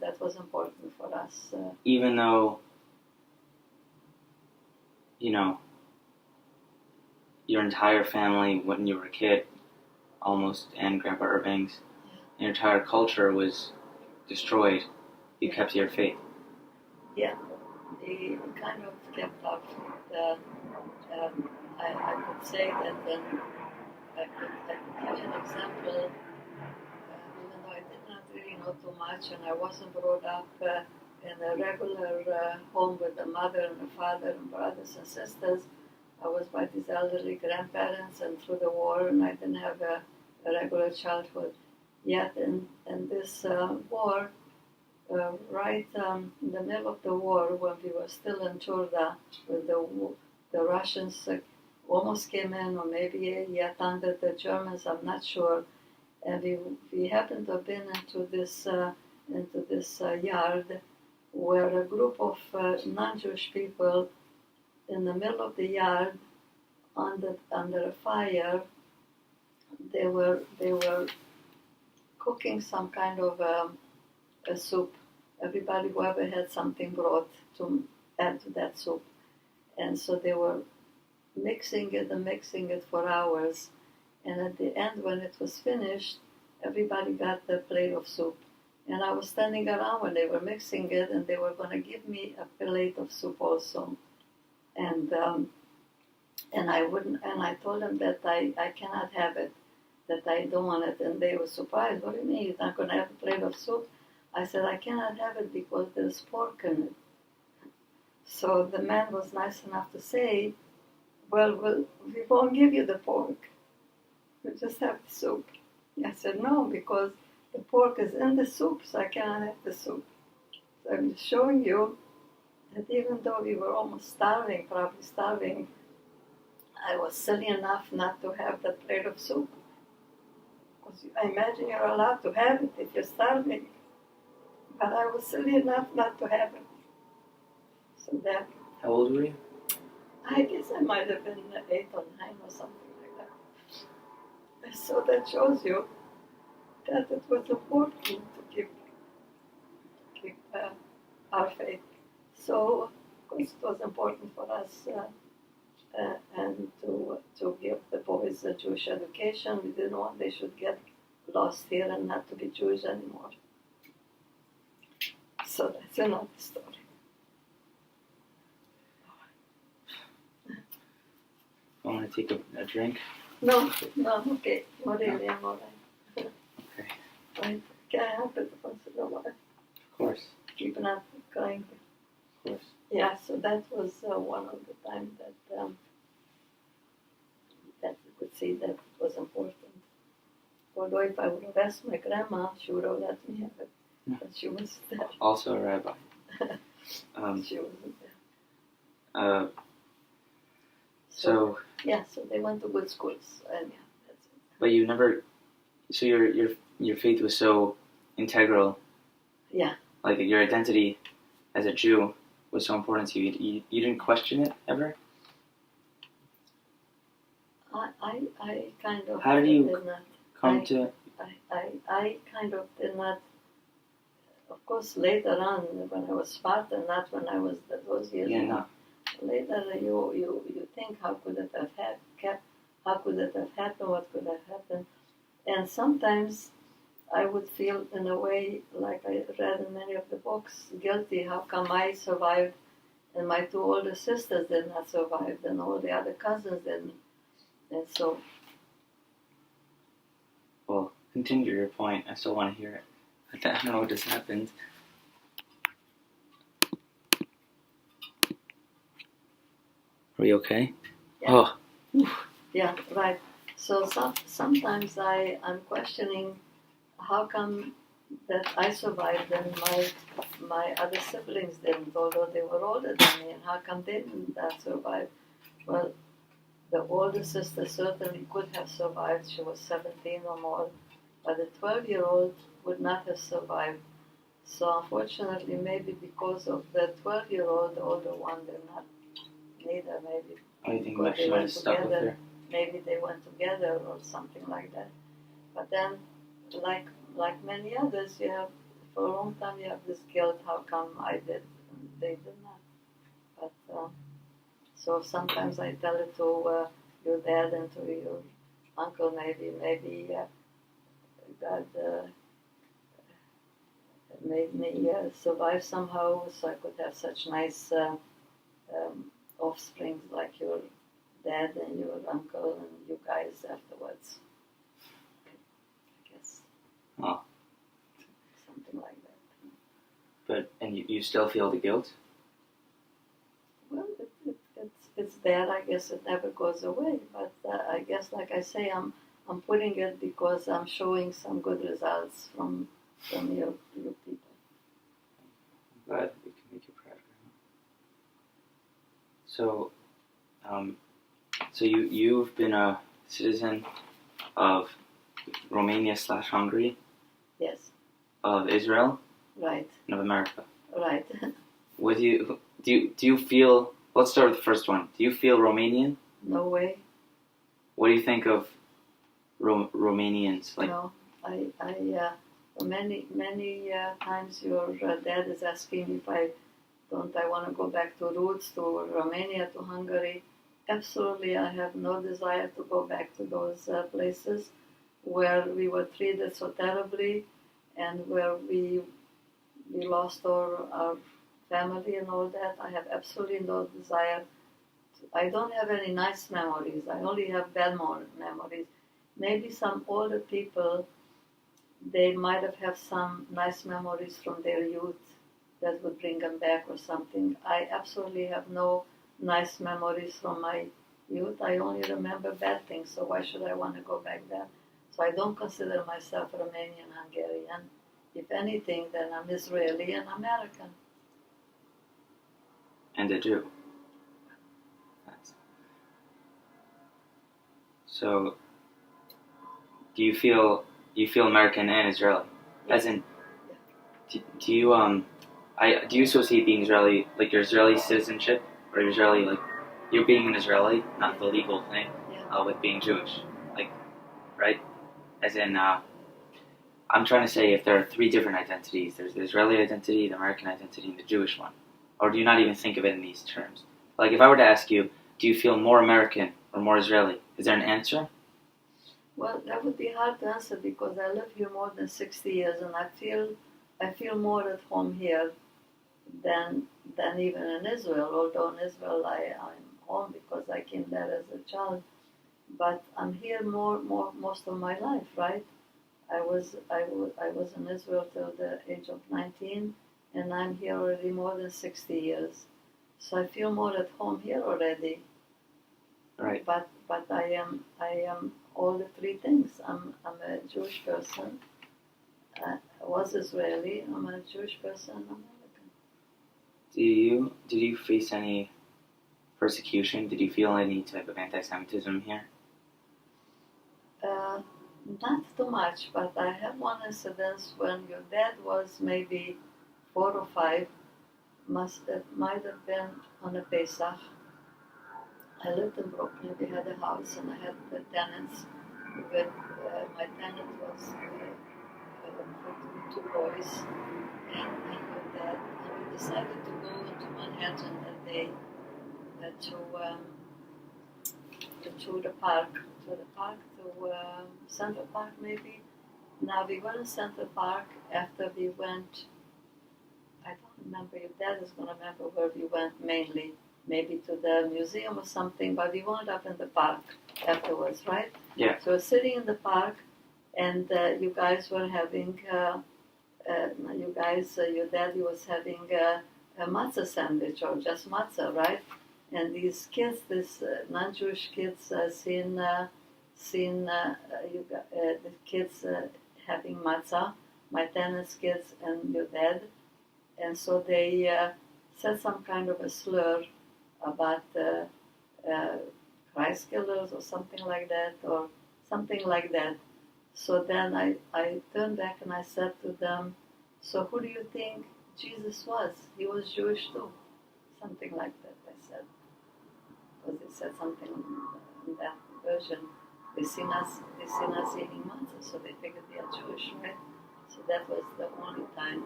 that was important for us. Even though you know, your entire family when you were a kid, almost, and Grandpa Irving's, your entire culture was destroyed. You kept your faith. Yeah, he kind of kept up. I could say that I could give you an example, even though I did not really know too much and I wasn't brought up in a regular home with a mother and a father and brothers and sisters. I was by these elderly grandparents and through the war, and I didn't have a regular childhood. Yet in this war, right in the middle of the war, when we were still in Jordan, when the Russians almost came in, or maybe yet under the Germans, I'm not sure. And we happened to have been into this yard where a group of non-Jewish people in the middle of the yard under a fire, they were cooking some kind of a soup. Everybody, whoever had something, brought to add to that soup. And so they were mixing it for hours. And at the end, when it was finished, everybody got their plate of soup. And I was standing around when they were mixing it, and they were going to give me a plate of soup also. And I wouldn't. And I told them that I cannot have it, that I don't want it. And they were surprised. What do you mean you're not going to have a plate of soup? I said, I cannot have it because there's pork in it. So the man was nice enough to say, well, we won't give you the pork. We just have the soup. I said, no, because the pork is in the soup, so I cannot have the soup. So I'm just showing you that even though we were almost starving, probably starving, I was silly enough not to have that plate of soup. Because I imagine you're allowed to have it if you're starving. But I was silly enough not to have it. So that. How old were you? I guess I might have been 8 or 9 or something like that. So that shows you that it was important to keep our faith. So, of course, it was important for us and to give the boys a Jewish education. We didn't want they should get lost here and not to be Jewish anymore. So that's another story. I want to take a drink. No, okay. Not really, I'm all right. Okay. I can't help it once in a while. Of course. Keeping up going. Of course. Yeah, so that was one of the times that you could see that it was important. Although if I would have asked my grandma, she would have let me have it. Yeah. But she was there. Also a rabbi. She wasn't there. So. Yeah, so they went to good schools, and yeah, that's it. But you never. So your faith was so integral. Yeah. Like your identity as a Jew was so important to you. You didn't question it ever? I kind of. How did you did not, come to? I kind of did not. Of course, later on, when I was Spartan, not when I was those years. Yeah, no. Later, you think, how could it have happened? How could it have happened? What could have happened? And sometimes I would feel, in a way, like I read in many of the books, guilty. How come I survived, and my 2 older sisters did not survive, and all the other cousins didn't? And so. Well, continue your point. I still want to hear it. I don't know what just happened. Are we okay? Yeah. Oh. Yeah, right. So sometimes I'm questioning how come that I survived and my other siblings didn't, although they were older than me, and how come they didn't survive? Well, the older sister certainly could have survived. She was 17 or more, but the 12-year-old would not have survived. So unfortunately, maybe because of the 12-year-old, the older one did not neither, maybe. I think she might have stuck with her. Maybe they went together or something like that. But then, like many others, you have, for a long time, you have this guilt, how come I did and they did not. But So sometimes I tell it to your dad and to your uncle, maybe God made me survive somehow, so I could have such nice offspring like your dad and your uncle and you guys afterwards. I guess. Oh. Something like that. But, and you still feel the guilt? Well, it's there. I guess it never goes away. But I guess, like I say, I'm putting it because I'm showing some good results from your people. I'm glad we can make you proud. So, so you've been a citizen of Romania / Hungary, Yes. of Israel, Right. and of America. Right. Do you feel? Let's start with the first one. Do you feel Romanian? No way. What do you think of Romanians? Like, No. I many times your dad is asking if I want to go back to roots, to Romania, to Hungary. Absolutely, I have no desire to go back to those places where we were treated so terribly and where we lost our family and all that. I have absolutely no desire. I don't have any nice memories. I only have bad memories. Maybe some older people, they might have some nice memories from their youth that would bring them back or something. I absolutely have no nice memories from my youth. I only remember bad things, so why should I want to go back there? So I don't consider myself Romanian, Hungarian. If anything, then I'm Israeli and American. and a Jew. So, do you feel American and Israeli? Yes. As in, do you associate being Israeli, like your Israeli citizenship, or your Israeli, like you being an Israeli, not the legal thing, with being Jewish, like, right? As in, I'm trying to say if there are three different identities, there's the Israeli identity, the American identity, and the Jewish one. Or do you not even think of it in these terms? Like, if I were to ask you, do you feel more American or more Israeli? Is there an answer? Well, that would be hard to answer because I live here more than 60 years and I feel more at home here than even in Israel. Although in Israel I'm home because I came there as a child, but I'm here most of my life, right? I was in Israel till the age of 19, and I'm here already more than 60 years. So I feel more at home here already. Right. But I am all the three things. I'm a Jewish person. I was Israeli. I'm a Jewish person. I'm American. Did you face any persecution? Did you feel any type of anti-Semitism here? Not too much, but I had one incident when your dad was maybe 4 or 5. It might have been on a Pesach. I lived in Brooklyn. We had a house, and I had the tenants. With my tenant was two boys and your dad. And we decided to go into Manhattan that day to the park, to Central Park maybe. Now we went to Central Park after we went. I don't remember. Your dad is going to remember where we went mainly. Maybe to the museum or something, but we wound up in the park afterwards, right? Yeah. So we're sitting in the park, and you guys were having, your daddy was having a matzah sandwich or just matzah, right? And these kids, non-Jewish kids, seen the kids having matzah, my tenants' kids and your dad, and so they said some kind of a slur about Christ killers or something like that. So then I turned back and I said to them, so who do you think Jesus was? He was Jewish too. Something like that I said. Because they said something in that version. They seen us eating matzah, so they figured we are Jewish, right? So that was the only time.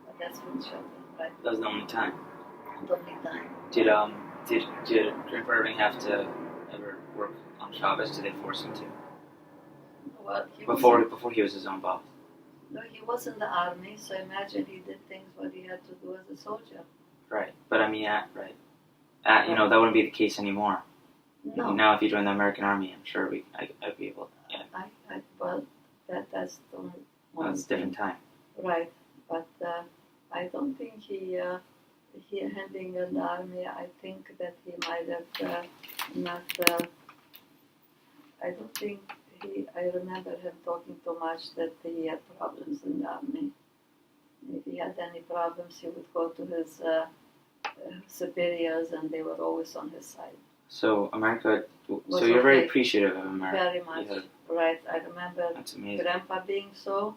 But that's for children, right? That was the only time. The only time. Did Grandpa Irving have to ever work on Shabbos? Did they force him to? Well, Before he was his own boss. No, he was in the army, so imagine he did things what he had to do as a soldier. Right, but I mean, you know, that wouldn't be the case anymore. No. Now, if you join the American Army, I'm sure I'd be able. Yeah. Well, that's the only one. Well, it's a different time. Right, but I don't think he handling in the army. I think that he might have not. I don't think I remember him talking too much that he had problems in the army. If he had any problems, he would go to his superiors, and they were always on his side. So America. Was So you're very okay. appreciative of America. Very much. Right. I remember That's amazing. Grandpa being so,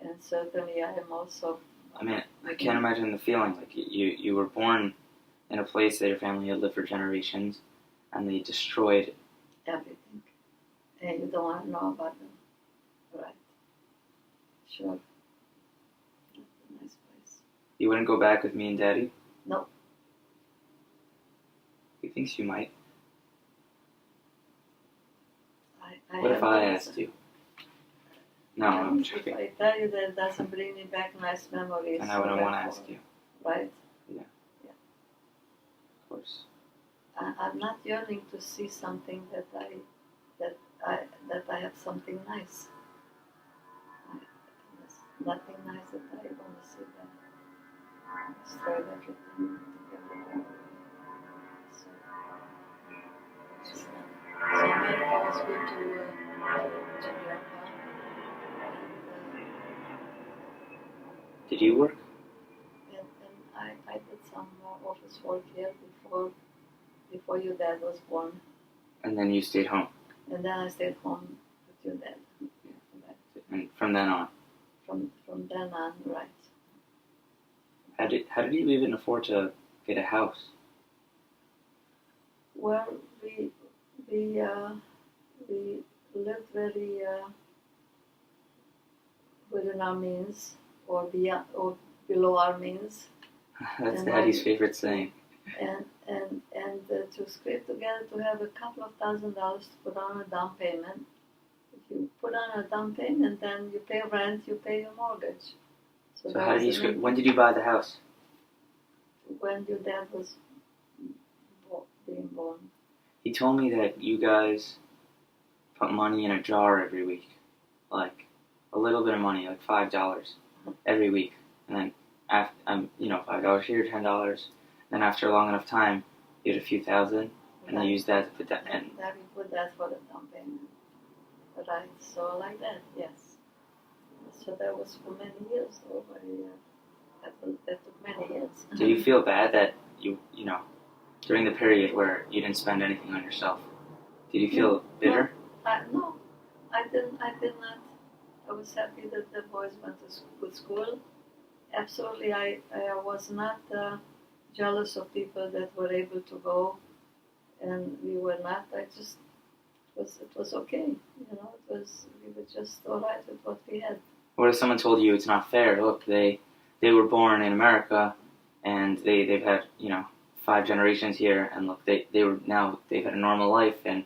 and certainly I am also. I mean, I can't imagine the feeling. Like you were born in a place that your family had lived for generations, and they destroyed everything, and you don't want to know about them. Right. Sure. That's a nice place. You wouldn't go back with me and Daddy? No. He thinks you might. I What if I asked you? No, I'm joking. If I tell you that it doesn't bring me back nice memories. And I wouldn't want to ask you. Right? Yeah. Yeah. Of course. I'm not yearning to see something that I have something nice. There's nothing nice that I want to see that. Destroyed everything together. So America was good to Grandpa. Did you work? And I did some office work here before your dad was born. And then you stayed home. And then I stayed home with your dad. And from then on. From then on, right. How did you even afford to get a house? Well, we lived very within our means, or beyond, or below our means. That's Daddy's favorite saying. And to scrape together to have a couple of $1,000 to put on a down payment. If you put on a down payment, then you pay rent, you pay your mortgage. So how did you scrape? When did you buy the house? When your dad was being born. He told me that you guys put money in a jar every week, like a little bit of money, like $5 every week, and then after, $5 here, $10. Then after a long enough time, you had a few thousand, and they used that to put that in. That we put that for the down payment, right? So like that, yes. So that was for many years. That took many years. Do you feel bad that you during the period where you didn't spend anything on yourself? Did you feel bitter? No, I didn't. I did not. I was happy that the boys went to good school. Absolutely, I was not jealous of people that were able to go, and we were not. It was okay. We were just all right with what we had. What if someone told you it's not fair? Look, they were born in America, and they've had 5 generations here, and look, they've had a normal life, and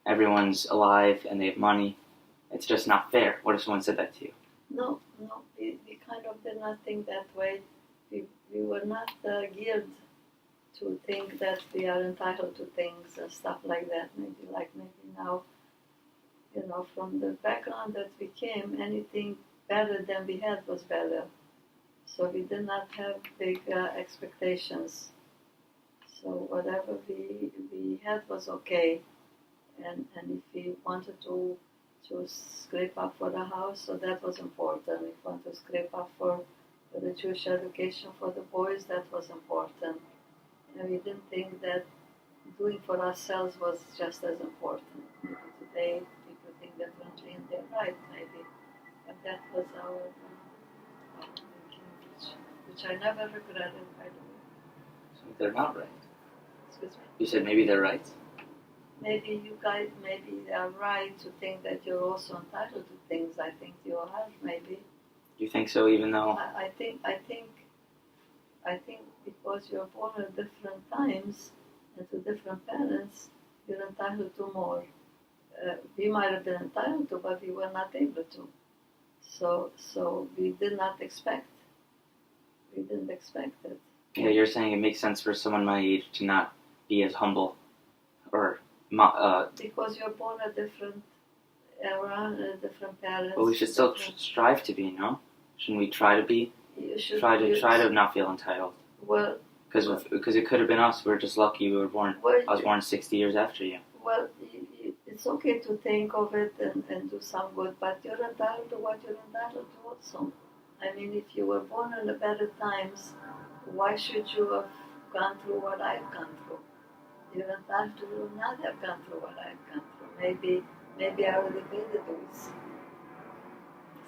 everyone's alive, and they have money. It's just not fair. What if someone said that to you? No, we kind of did not think that way. We were not geared to think that we are entitled to things and stuff like that. Maybe now, from the background that we came, anything better than we had was better. So we did not have big expectations. So whatever we had was okay. And if we wanted to scrape up for the house, so that was important. If we wanted to scrape up for the Jewish education for the boys, that was important. And we didn't think that doing for ourselves was just as important. Maybe today people think differently, and they're right, maybe. But that was our thinking, which I never regretted, by the way. So they're not right. Excuse me? You said maybe they're right? Maybe you guys, maybe they are right to think that you're also entitled to things. I think you are, maybe. You think so, even though? I think because you're born at different times and to different parents, you're entitled to more. We might have been entitled to, but we were not able to. So we did not expect. We didn't expect it. Yeah, you're saying it makes sense for someone my age to not be as humble, or because you're born a different era, different parents. but we should still strive to be, no? Shouldn't we try to be? You should Try to not feel entitled. Well, Because it could have been us. We're just lucky we were born. well, I was born 60 years after you. well, it's okay to think of it and do some good, but you're entitled to what you're entitled to also. I mean, if you were born in the better times, why should you have gone through what I've gone through? You're entitled to not have gone through what I've gone through. Maybe I already paid the dues.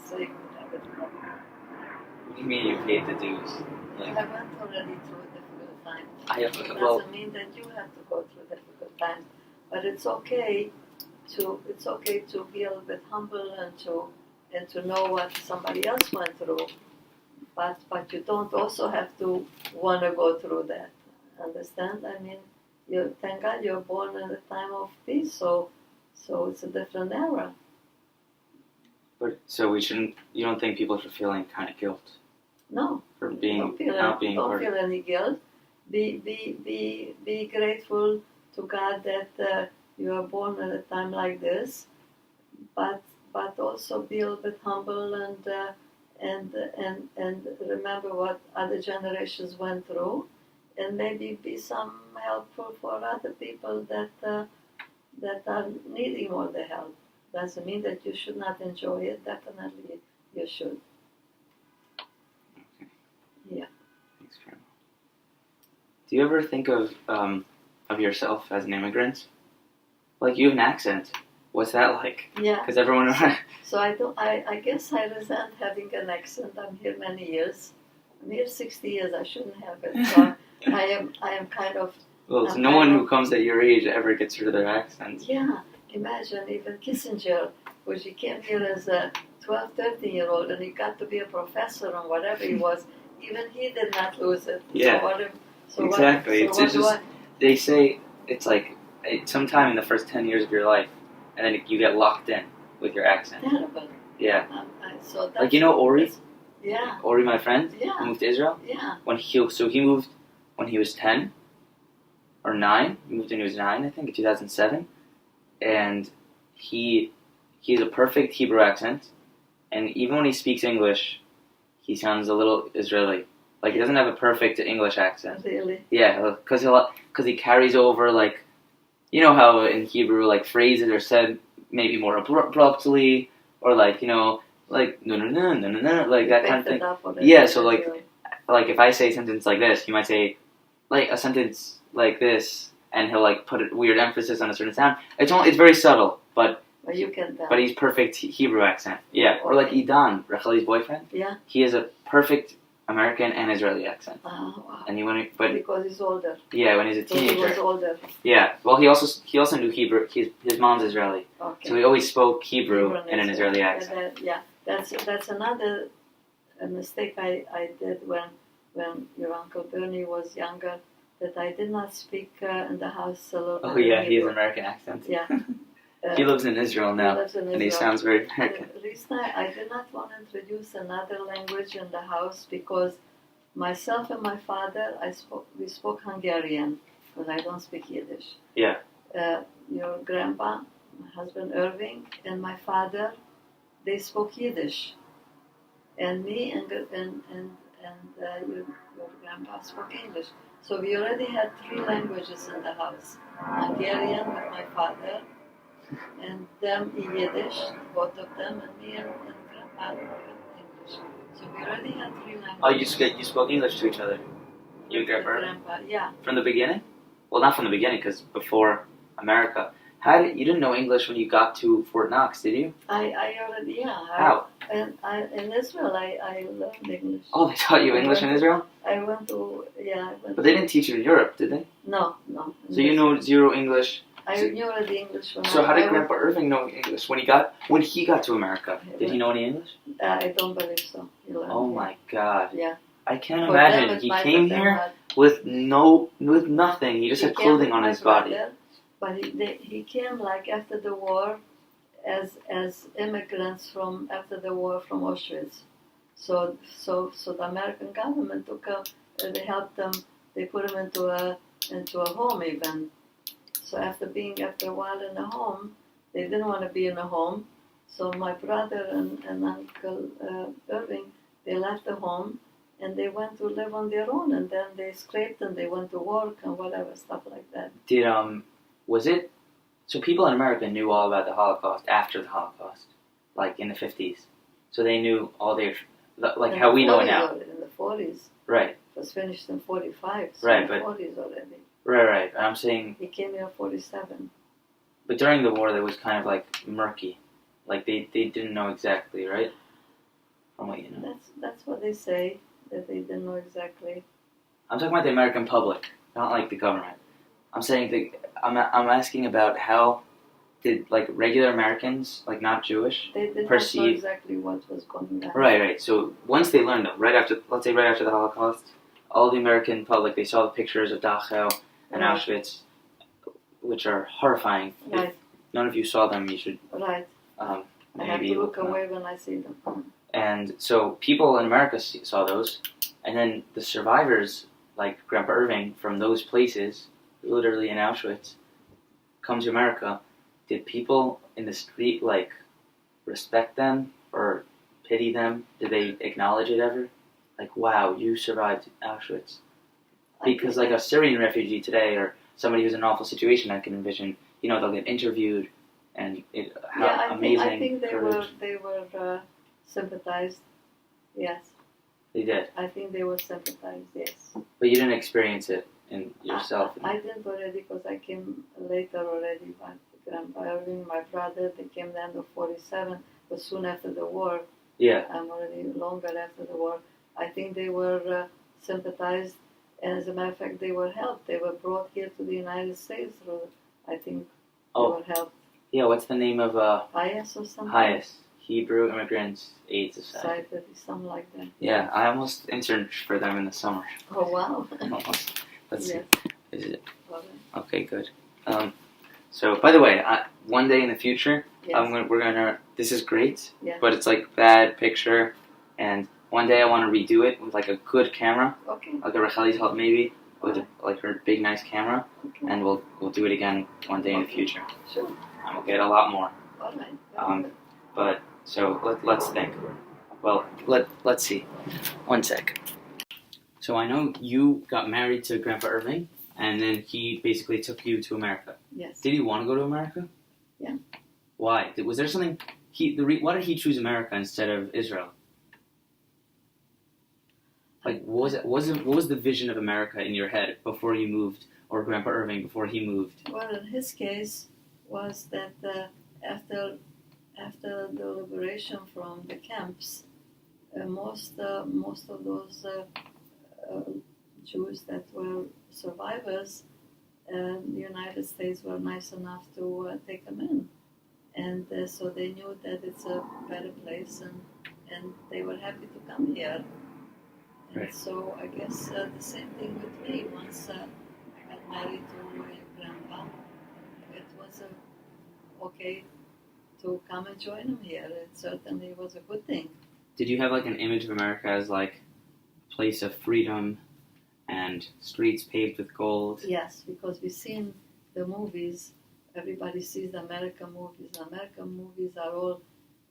So you could have it. What do you mean you paid the dues? I went already through a difficult time. It Well, doesn't mean that you have to go through difficult times, but it's okay to be a little bit humble and to know what somebody else went through. But you don't also have to want to go through that. Understand? I mean, thank God you're born in a time of peace, so it's a different era. but so we shouldn't. You don't think people should feel any kind of guilt No. for being Don't feel any guilt. Be grateful to God that you are born at a time like this, but also be a little bit humble and remember what other generations went through, and maybe be some helpful for other people that are needing all the help. Doesn't mean that you should not enjoy it. Definitely, you should. Yeah. Thanks, Grandma. Do you ever think of yourself as an immigrant? Like, you have an accent. What's that like? Yeah. Because everyone. So I guess I resent having an accent. I'm here many years. I'm here 60 years. I shouldn't have it. So I am kind of. Well, it's no one who comes at your age ever gets rid of their accent. Yeah. Imagine even Kissinger, which he came here as a 12, 13-year-old, and he got to be a professor or whatever he was. Even he did not lose it. Yeah. Exactly. They say it's like sometime in the first 10 years of your life, and then you get locked in with your accent. Terrible. Yeah. So like, you know Ori? Yeah. Ori, my friend? Yeah. Who moved to Israel? Yeah. He moved when he was 10 or 9. He moved when he was 9, I think, in 2007. And he has a perfect Hebrew accent. And even when he speaks English, he sounds a little Israeli. Like, he doesn't have a perfect English accent. Really? Yeah, because he carries over, like, you know how in Hebrew, like, phrases are said maybe more abruptly, or like, you know, like, no, like that kind of thing. Yeah, so like if I say a sentence like this, he might say, like, a sentence like this, and he'll, like, put a weird emphasis on a certain sound. It's very subtle, but you can tell. But he's perfect Hebrew accent. Yeah, or like Idan, Rachel's boyfriend. Yeah. He has a perfect American and Israeli accent. Wow. And Because he's older. Yeah, when he's a teenager. He was older. Yeah. Well, he also knew Hebrew. His mom's Israeli. Okay. So he always spoke Hebrew in an Israeli accent. That's another mistake I did when your Uncle Bernie was younger, that I did not speak in the house a little bit. Oh yeah, he has an American accent. Yeah. He lives in Israel now, and he sounds very American. The reason I did not want to introduce another language in the house, because myself and my father, we spoke Hungarian, because I don't speak Yiddish. Yeah. Your grandpa, my husband Irving, and my father, they spoke Yiddish, and me and your grandpa spoke English. So we already had 3 languages in the house: Hungarian with my father, and them in Yiddish, both of them, and me and grandpa in English. So we already had 3 languages. Oh, you spoke English to each other? You and grandpa? Yeah. From the beginning? Well, not from the beginning, because before America. You didn't know English when you got to Fort Knox, did you? I already, yeah. How? In Israel, I learned English. Oh, they taught you English in Israel? I went to, But they didn't teach you in Europe, did they? No. So you know zero English? I knew already English when So how did Grandpa Irving know English when he got to America? Did he know any English? I don't believe so. Oh my God! Yeah. I can't imagine. He came here with nothing. He just had clothing on his body. But he came like after the war, as immigrants from after the war from Auschwitz. So the American government took him. They helped them. They put him into a home even. So after a while in a home, they didn't want to be in a home. So my brother and Uncle Irving, they left the home and they went to live on their own. And then they scraped and they went to work and whatever stuff like that. Was it? So people in America knew all about the Holocaust after the Holocaust, like in the 50s. So they knew all their, like how we know it now. In the 40s. Right. It was finished in 45. So right, in the but 40s already. Right. I'm saying. He came here in 47. But during the war, it was kind of like murky, like they didn't know exactly, right? From what you know. That's what they say, that they didn't know exactly. I'm talking about the American public, not like the government. I'm saying I'm asking about how did like regular Americans, like not Jewish, they didn't perceive know exactly what was going on. Right. So once they learned them, let's say right after the Holocaust, all the American public, they saw the pictures of Dachau and Right. Auschwitz, which are horrifying. Right. If none of you saw them, you should. Right. Maybe I have to look away when I see them. And so people in America saw those, and then the survivors, like Grandpa Irving, from those places, literally in Auschwitz, come to America. Did people in the street like respect them or pity them? Did they acknowledge it ever? Like, wow, you survived Auschwitz. Because like a Syrian refugee today, or somebody who's in an awful situation, I can envision, they'll get interviewed, and amazing. I think they courage. were sympathized. Yes. They did. I think they were sympathized. Yes. But you didn't experience it in yourself. I didn't already because I came later already. But Grandpa Irving, my brother, they came the end of 47, but soon after the war. Yeah. I'm already longer after the war. I think they were sympathized, and as a matter of fact, they were helped. They were brought here to the United States through, I think, they were helped. Yeah, what's the name of HIAS or something? HIAS, Hebrew Immigrants Aid Society. Something like that. Yeah, I almost interned for them in the summer. Oh wow! Almost. Let's see. Is it? Okay. Okay, good. So by the way, one day in the future, Yes. we're gonna. This is great, Yes. but it's like bad picture, and one day I want to redo it with like a good camera, Okay. like a Racheli's help maybe, with like her big nice camera, Okay. and we'll do it again one day in the future, Sure. and we'll get a lot more. All right. But so let's think. Well, let's see. One sec. So I know you got married to Grandpa Irving, and then he basically took you to America. Yes. Did he want to go to America? Yeah. Why? Was there something? Why did he choose America instead of Israel? Like, what was the vision of America in your head before you moved, or Grandpa Irving before he moved? Well, in his case, was that after the liberation from the camps, most of those Jews that were survivors, the United States were nice enough to take them in, and so they knew that it's a better place, and they were happy to come here. And Right. so I guess the same thing with me. Once I got married to your grandpa, it was okay to come and join him here. It certainly was a good thing. Did you have like an image of America as like a place of freedom and streets paved with gold? Yes, because we've seen the movies. Everybody sees the American movies. The American movies are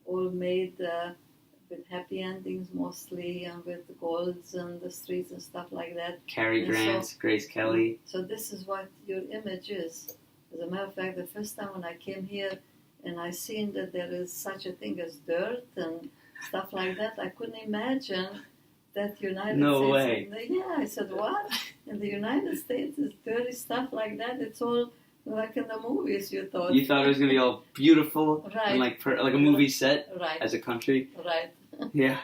all made with happy endings mostly, and with golds and the streets and stuff like that. Cary And Grant, Grace Kelly. So this is what your image is. As a matter of fact, the first time when I came here and I seen that there is such a thing as dirt and stuff like that, I couldn't imagine that United States. No way. Yeah, I said, what? In the United States is dirty stuff like that. It's all like in the movies, you thought. You thought it was gonna be all beautiful Right. and like a movie set Right. as a country. Right. Yeah.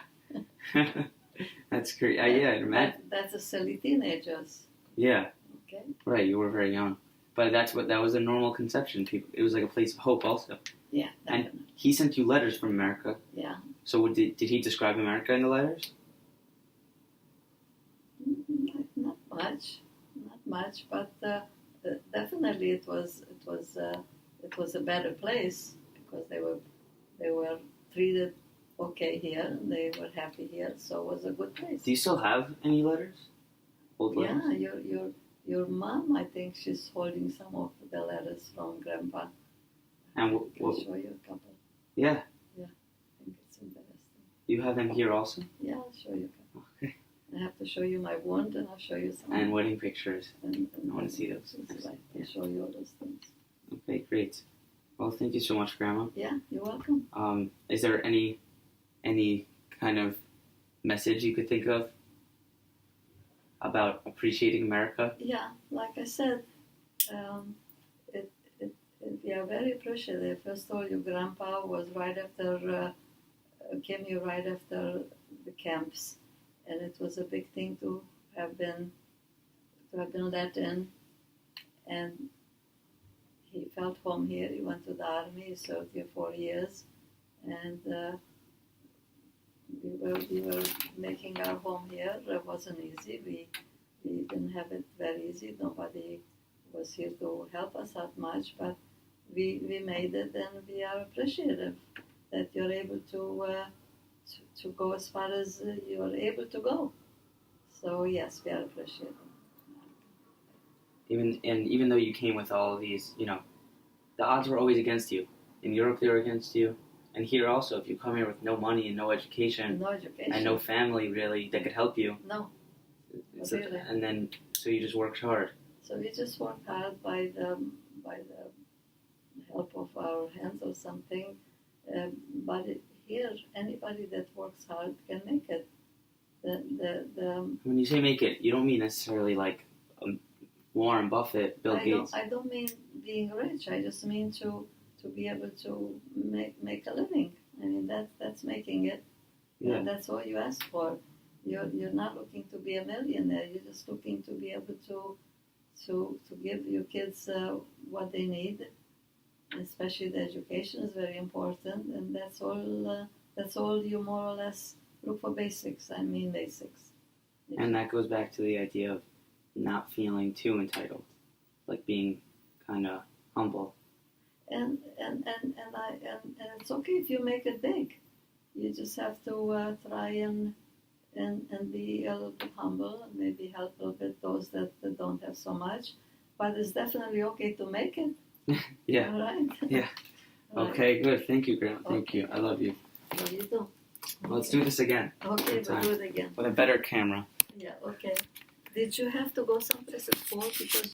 That's great. Yeah, I'd imagine. That's a silly teenagers. Yeah. Okay. Right. You were very young, but that was a normal conception. It was like a place of hope, also. Yeah. And Definitely. he sent you letters from America. Yeah. So did he describe America in the letters? Not not much, but definitely it was a better place because they were treated okay here and they were happy here, so it was a good place. Do you still have any letters? Old letters? Yeah, your mom, I think she's holding some of the letters from Grandpa. And I can show you a couple. Yeah. Yeah, I think it's interesting. You have them here also? Yeah, I'll show you a couple. Okay. I have to show you my wound and I'll show you some. And wedding pictures. And I want to see those. Right. I'll show you all those things. Okay, great. Well, thank you so much, Grandma. Yeah, you're welcome. Is there any kind of message you could think of about appreciating America? Yeah, like I said, we are very appreciative. First of all, your grandpa was came here right after the camps, and it was a big thing to have been let in, and he felt home here. He went to the army. He served here 4 years, and we were making our home here. It wasn't easy. We didn't have it very easy. Nobody was here to help us that much, but we made it, and we are appreciative that you're able to go as far as you're able to go. So yes, we are appreciative. Even though you came with all of these, the odds were always against you. In Europe, they were against you, and here also. If you come here with no money and no education, And no family really that could help you, No, so, really. and then so you just worked hard. So we just worked hard by the help of our hands or something. But here, anybody that works hard can make it. When you say make it, you don't mean necessarily like Warren Buffett, Bill Gates. I don't mean being rich. I just mean to be able to make a living. I mean that's making it. Yeah. And that's all you ask for. You're not looking to be a millionaire. You're just looking to be able to give your kids what they need. Especially the education is very important, and that's all you more or less look for basics. I mean basics. And that goes back to the idea of not feeling too entitled, like being kind of humble. And it's okay if you make it big. You just have to try and be a little bit humble and maybe help a little bit those that don't have so much. But it's definitely okay to make it. Yeah. All right? Yeah. All Okay, right. good. Thank you, Grandma. Thank Okay. you. I love you. Well, you do. Well, let's do this again. Okay, we'll do it again. With a better camera. Yeah, okay. Did you have to go someplace at school? Because